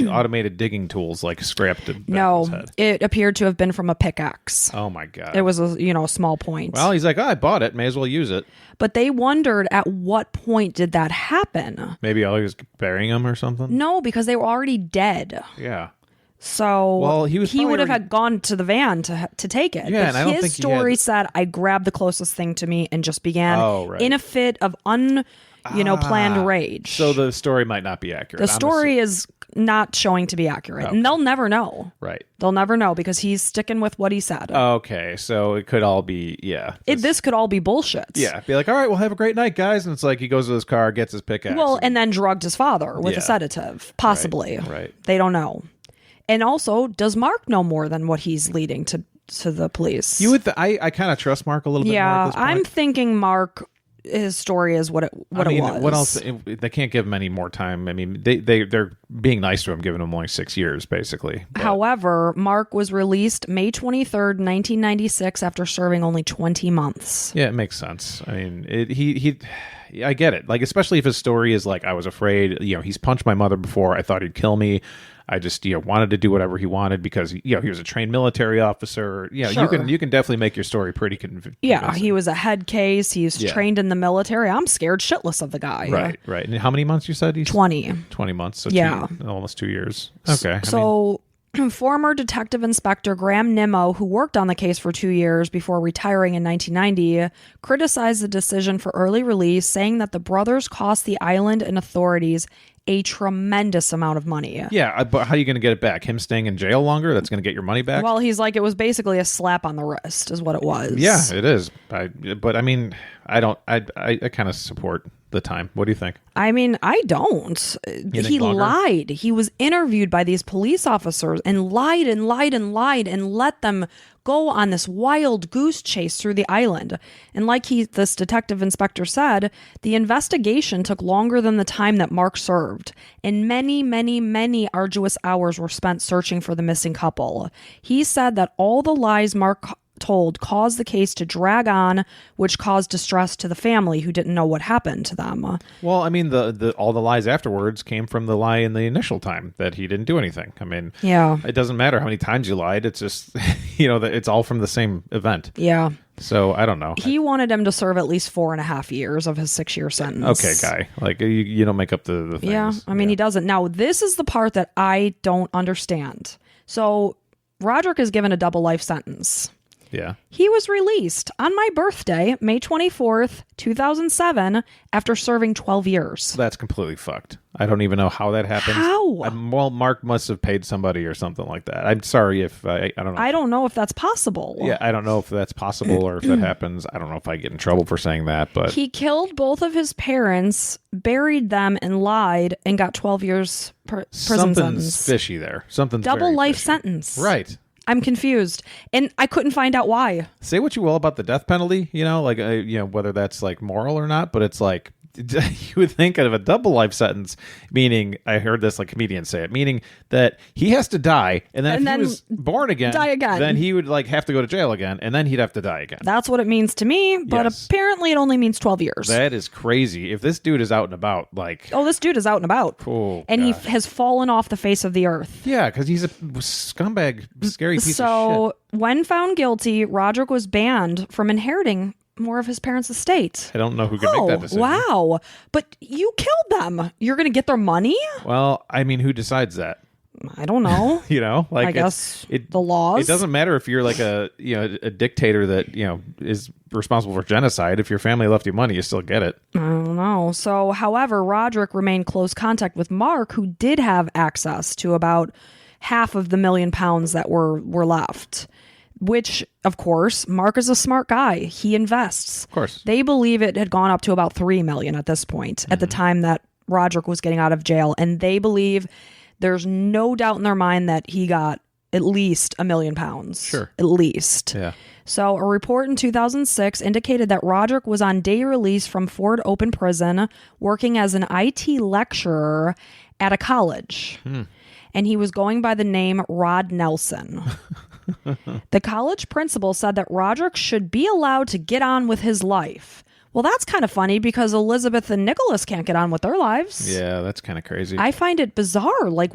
automated digging tools like scrapped it back of his head? It appeared to have been from a pickaxe. Oh my God. It was a small point. Well, he's like, I bought it. May as well use it. But they wondered at what point did that happen? Maybe he was burying him or something? No, because they were already dead. Yeah. So well, he would have had gone to the van to take it. Yeah, but and I don't his think he story had... said, I grabbed the closest thing to me and just began in a fit of planned rage. So the story might not be accurate. The story is not showing to be accurate. Okay. And they'll never know. Right. They'll never know because he's sticking with what he said. Okay, so it could all be, This could all be bullshit. Yeah, be like, all right, well, have a great night, guys. And it's like he goes to his car, gets his pickaxe. Well, and then drugged his father with a sedative, possibly. Right. They don't know. And also, does Mark know more than what he's leading to the police? You would. I kind of trust Mark a little bit more at this point. I'm thinking Mark. His story is what it was. What else? They can't give him any more time. I mean, they're being nice to him, giving him only 6 years, basically. But. However, Mark was released May 23rd, 1996, after serving only 20 months. Yeah, it makes sense. I mean, I get it. Like, especially if his story is like, I was afraid. He's punched my mother before. I thought he'd kill me. I just wanted to do whatever he wanted because he was a trained military officer. Sure. You can definitely make your story pretty convincing. Yeah, he was a head case. He's trained in the military. I'm scared shitless of the guy. Right. And how many months you said? 20. 20 months. So almost 2 years. Okay. So former Detective Inspector Graham Nimmo, who worked on the case for 2 years before retiring in 1990, criticized the decision for early release, saying that the brothers cost the island and authorities a tremendous amount of money. Yeah, but how are you going to get it back? Him staying in jail longer? That's going to get your money back? Well, he's like, it was basically a slap on the wrist is what it was. Yeah, it is. But I mean, I kind of support the time. What do you think? I mean, I don't. He lied. He was interviewed by these police officers and lied and lied and lied and let them go on this wild goose chase through the island. And like this detective inspector said, the investigation took longer than the time that Mark served. And many, many, many arduous hours were spent searching for the missing couple. He said that all the lies Mark told caused the case to drag on, which caused distress to the family who didn't know what happened to them. Well, I mean, all the lies afterwards came from the lie in the initial time that he didn't do anything. I mean, it doesn't matter how many times you lied. It's just, it's all from the same event. Yeah. So I don't know. He wanted him to serve at least 4.5 years of his 6-year sentence. Okay, guy. Like, you don't make up the things. Yeah, I mean, he doesn't. Now, this is the part that I don't understand. So Roderick is given a double life sentence. Yeah. He was released on my birthday, May 24th, 2007, after serving 12 years. That's completely fucked. I don't even know how that happened. How? Well, Mark must have paid somebody or something like that. I'm sorry if I don't know. I don't know if that's possible. Yeah, I don't know if that's possible or if that happens. I don't know if I get in trouble for saying that, but he killed both of his parents, buried them, and lied, and got 12 years prison something's sentence. Fishy there. Something's double very life fishy. Sentence. Right. I'm confused, and I couldn't find out why. Say what you will about the death penalty, whether that's like moral or not, but it's like you would think of a double life sentence, meaning I heard this like comedians say it, meaning that he has to die, and then if he was born again, die again, then he would like have to go to jail again, and then he'd have to die again. That's what it means to me, but apparently it only means 12 years. That is crazy. If this dude is out and about, like this dude is out and about, and he has fallen off the face of the earth. Yeah, because he's a scumbag, scary piece of shit. So when found guilty, Roderick was banned from inheriting more of his parents' estate. I don't know who can make that decision. Wow. But you killed them. You're going to get their money? Well, I mean, who decides that? I don't know. You know, like I guess the laws. It doesn't matter if you're like a dictator that is responsible for genocide. If your family left you money, you still get it. I don't know. So, however, Roderick remained close contact with Mark, who did have access to about half of the £1 million that were left. Which, of course, Mark is a smart guy. He invests. Of course. They believe it had gone up to about $3 million at this point, at the time that Roderick was getting out of jail. And they believe there's no doubt in their mind that he got at least £1 million. Sure. At least. Yeah. So a report in 2006 indicated that Roderick was on day release from Ford Open Prison working as an IT lecturer at a college. And he was going by the name Rod Nelson. The college principal said that Roderick should be allowed to get on with his life. Well, that's kind of funny because Elizabeth and Nicholas can't get on with their lives. Yeah, that's kind of crazy. I find it bizarre. Like,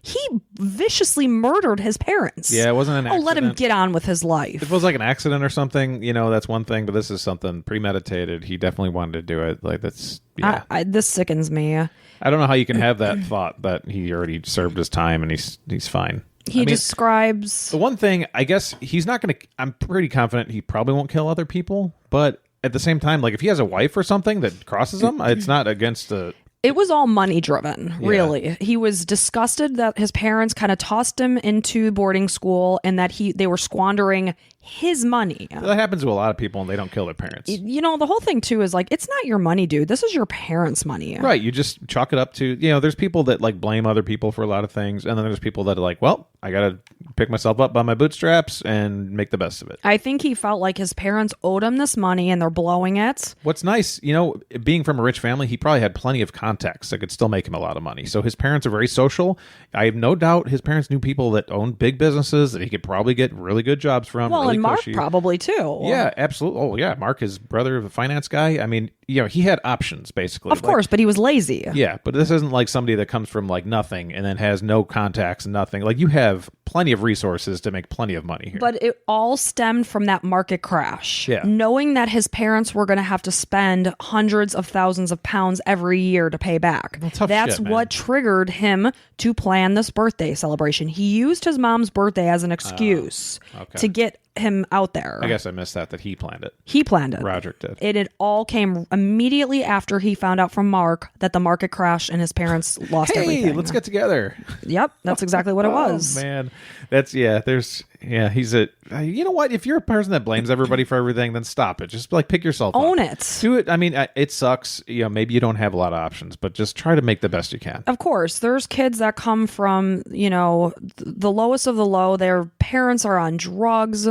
he viciously murdered his parents. Yeah, it wasn't an accident. Oh, let him get on with his life. If it was like an accident or something, that's one thing. But this is something premeditated. He definitely wanted to do it. Like, that's, yeah. This sickens me. I don't know how you can have that thought that he already served his time and he's fine. He describes... The one thing, I guess, he's not going to... I'm pretty confident he probably won't kill other people, but at the same time, like, if he has a wife or something that crosses him, it's not against the... It was all money driven, really. Yeah. He was disgusted that his parents kind of tossed him into boarding school and that they were squandering his money. That happens to a lot of people and they don't kill their parents. The whole thing too is like, it's not your money, dude. This is your parents' money. Right. You just chalk it up to, there's people that like blame other people for a lot of things. And then there's people that are like, well, I got to pick myself up by my bootstraps and make the best of it. I think he felt like his parents owed him this money and they're blowing it. What's nice, being from a rich family, he probably had plenty of contacts that could still make him a lot of money. So his parents are very social. I have no doubt his parents knew people that owned big businesses that he could probably get really good jobs from. Well, really and Mark cushy. Probably too. Yeah, absolutely. Oh, yeah. Mark, his brother, the finance guy. I mean, he had options basically. Of course, but he was lazy. Yeah, but this isn't like somebody that comes from like nothing and then has no contacts, nothing. Like you have plenty of resources to make plenty of money here. But it all stemmed from that market crash. Yeah. Knowing that his parents were going to have to spend hundreds of thousands of pounds every year to pay back. Well, That's what triggered him to plan this birthday celebration. He used his mom's birthday as an excuse to get him out there. I guess I missed that he planned it. He planned it. Roderick did. It all came immediately after he found out from Mark that the market crashed and his parents lost everything. Hey, let's get together. Yep, that's exactly what it was. Oh, man. That's, he's you know what? If you're a person that blames everybody for everything, then stop it. Just like pick yourself up. Own it. Do it. I mean, it sucks. Maybe you don't have a lot of options, but just try to make the best you can. Of course, there's kids that come from, the lowest of the low. Their parents are on drugs.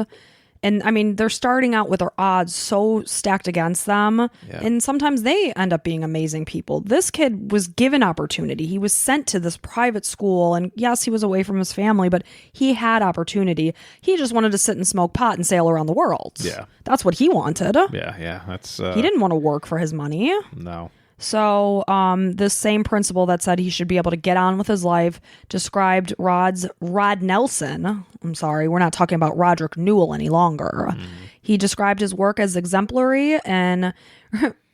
And I mean, they're starting out with their odds so stacked against them. Yeah. And sometimes they end up being amazing people. This kid was given opportunity. He was sent to this private school. And yes, he was away from his family, but he had opportunity. He just wanted to sit and smoke pot and sail around the world. Yeah. That's what he wanted. Yeah. That's he didn't want to work for his money. No. So this same principal that said he should be able to get on with his life described Rod Nelson. I'm sorry, we're not talking about Roderick Newall any longer. He described his work as exemplary and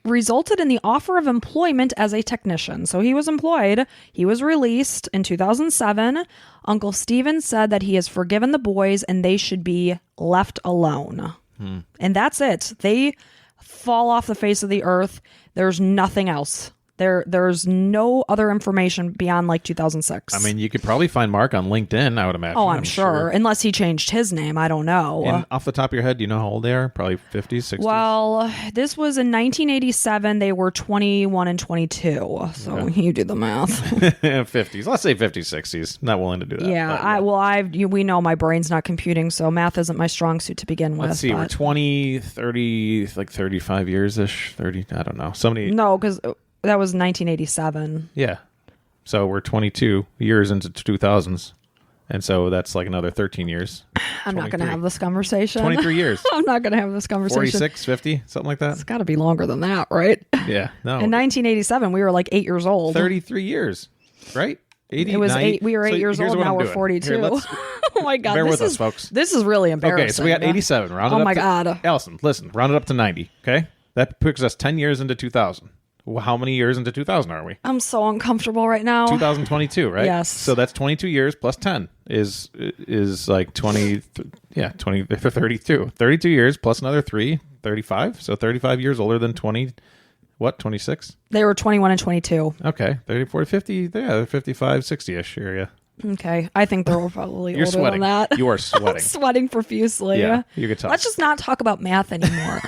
resulted in the offer of employment as a technician. So he was employed. He was released in 2007. Uncle Stephen said that he has forgiven the boys and they should be left alone. And that's it. They fall off the face of the earth. There's nothing else. There's no other information beyond like 2006. I mean, you could probably find Mark on LinkedIn, I would imagine. Oh, I'm sure. Unless he changed his name. I don't know. And off the top of your head, do you know how old they are? Probably 50s, 60s? Well, this was in 1987. They were 21 and 22. So you do the math. 50s. Let's say 50s, 60s. Not willing to do that. Yeah. We know my brain's not computing, so math isn't my strong suit to begin with. Let's see. We're 20, 30, like 35 years-ish. 30, I don't know. No, because... that was 1987. Yeah. So we're 22 years into 2000s. And so that's like another 13 years. I'm not going to have this conversation. 23 years. I'm not going to have this conversation. 46, 50, something like that. It's got to be longer than that, right? Yeah. No. In 1987, we were like 8 years old. 33 years, right? 80, it was 90. 8. We were 8 years old. Now we're 42. Here, oh my God. Bear with us, folks. This is really embarrassing. Okay, so we got 87. Round it up. Oh my God. Allison, listen, round it up to 90. Okay. That puts us 10 years into 2000. Well, how many years into 2000 are we? I'm so uncomfortable right now. 2022, right? Yes. So that's 22 years plus 10 is like 20, 32. 32 years plus another 3, 35. So 35 years older than 26? They were 21 and 22. Okay, 30, 40, 50, yeah, they're 55, 60-ish area. Okay. I think they're probably You're older sweating. than that. You are sweating. I'm sweating profusely. Yeah, you could tell. Let's just not talk about math anymore.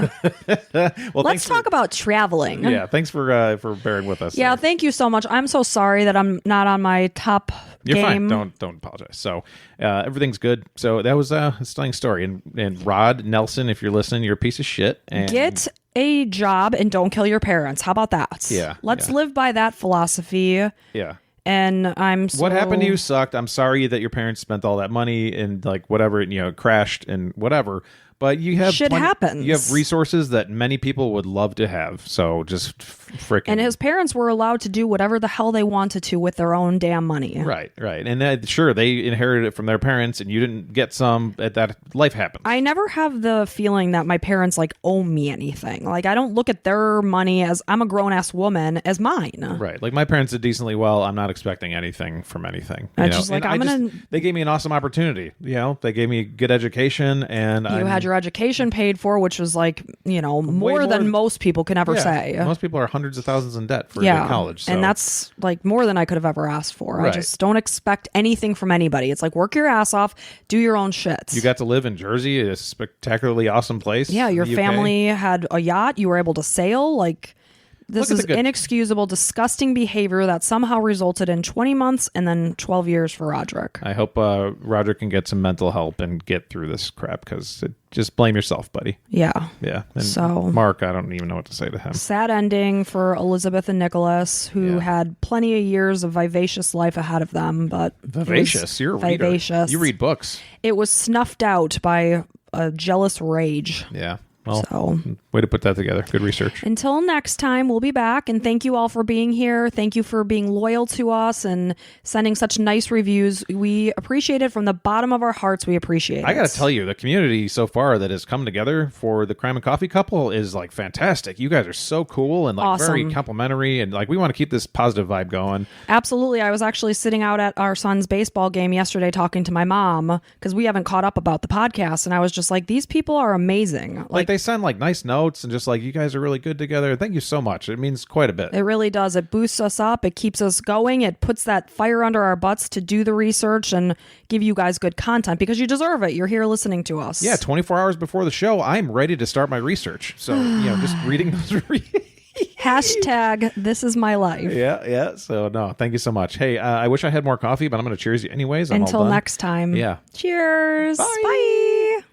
Well, Let's talk about traveling. Yeah, thanks for bearing with us. Yeah, thank you so much. I'm so sorry that I'm not on my top You're game. fine. Don't apologize. So everything's good. So that was a stunning story. And Rod Nelson, if you're listening, you're a piece of shit. And Get a job and don't kill your parents. How about that? Yeah, Let's yeah. live by that philosophy. yeah. And I'm so... What happened to you sucked. I'm sorry that your parents spent all that money and like whatever, crashed and whatever. But you have Shit happens. You have resources that many people would love to have. So just freaking. And his parents were allowed to do whatever the hell they wanted to with their own damn money. Right. And sure, they inherited it from their parents, and you didn't get some. That life happens. I never have the feeling that my parents like owe me anything. Like I don't look at their money as I'm a grown ass woman as mine. Right. Like my parents did decently well. I'm not expecting anything from anything. It's just like, they gave me an awesome opportunity. They gave me a good education, and you had your education paid for, which was like, more than most people can ever say. Most people are hundreds of thousands in debt for college. So. And that's like more than I could have ever asked for. Right. I just don't expect anything from anybody. It's like work your ass off, do your own shit. You got to live in Jersey, a spectacularly awesome place. Yeah, your in the UK. family had a yacht. You were able to sail. Like, this is inexcusable, disgusting behavior that somehow resulted in 20 months and then 12 years for Roderick. I hope Roger can get some mental help and get through this crap, because just blame yourself, buddy. Yeah. Yeah. And So Mark, I don't even know what to say to him. Sad ending for Elizabeth and Nicholas, who had plenty of years of vivacious life ahead of them. But Vivacious? You're a vivacious. reader. You read books. It was snuffed out by a jealous rage. Yeah. Well, So way to put that together. Good research. until next time, we'll be back. And thank you all for being here. Thank you for being loyal to us and sending such nice reviews. We appreciate it from the bottom of our hearts. We appreciate it. I got to tell you, the community so far that has come together for the Crime and Coffee couple is like fantastic. You guys are so cool and like very Awesome. complimentary, and like we want to keep this positive vibe going. Absolutely. I was actually sitting out at our son's baseball game yesterday talking to my mom because we haven't caught up about the podcast. And I was just like, these people are amazing. Like they send like nice notes and just like, you guys are really good together. Thank you so much. It means quite a bit. It really does. It boosts us up. It keeps us going. It puts that fire under our butts to do the research and give you guys good content because you deserve it. You're here listening to us. Yeah, 24 hours before the show, I'm ready to start my research. So, just reading those. Hashtag this is my life. Yeah. So, no, thank you so much. Hey, I wish I had more coffee, but I'm going to cheers you anyways. I'm all Until done. next time. Yeah. Cheers. Bye. Bye.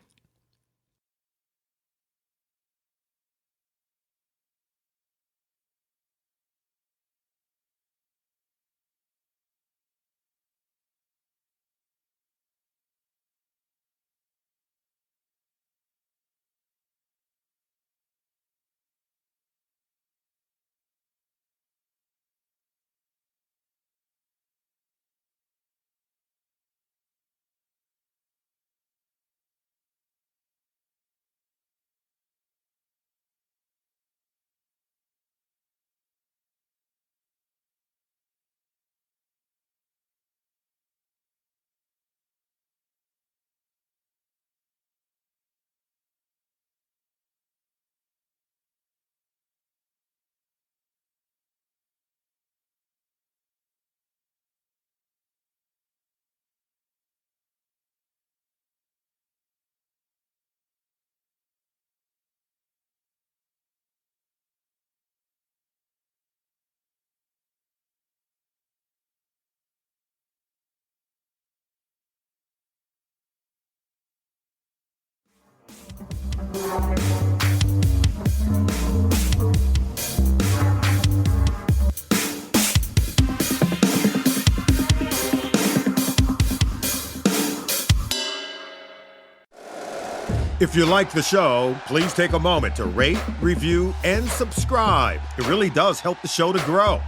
If you like the show, please take a moment to rate, review, and subscribe. It really does help the show to grow.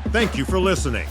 Thank you for listening.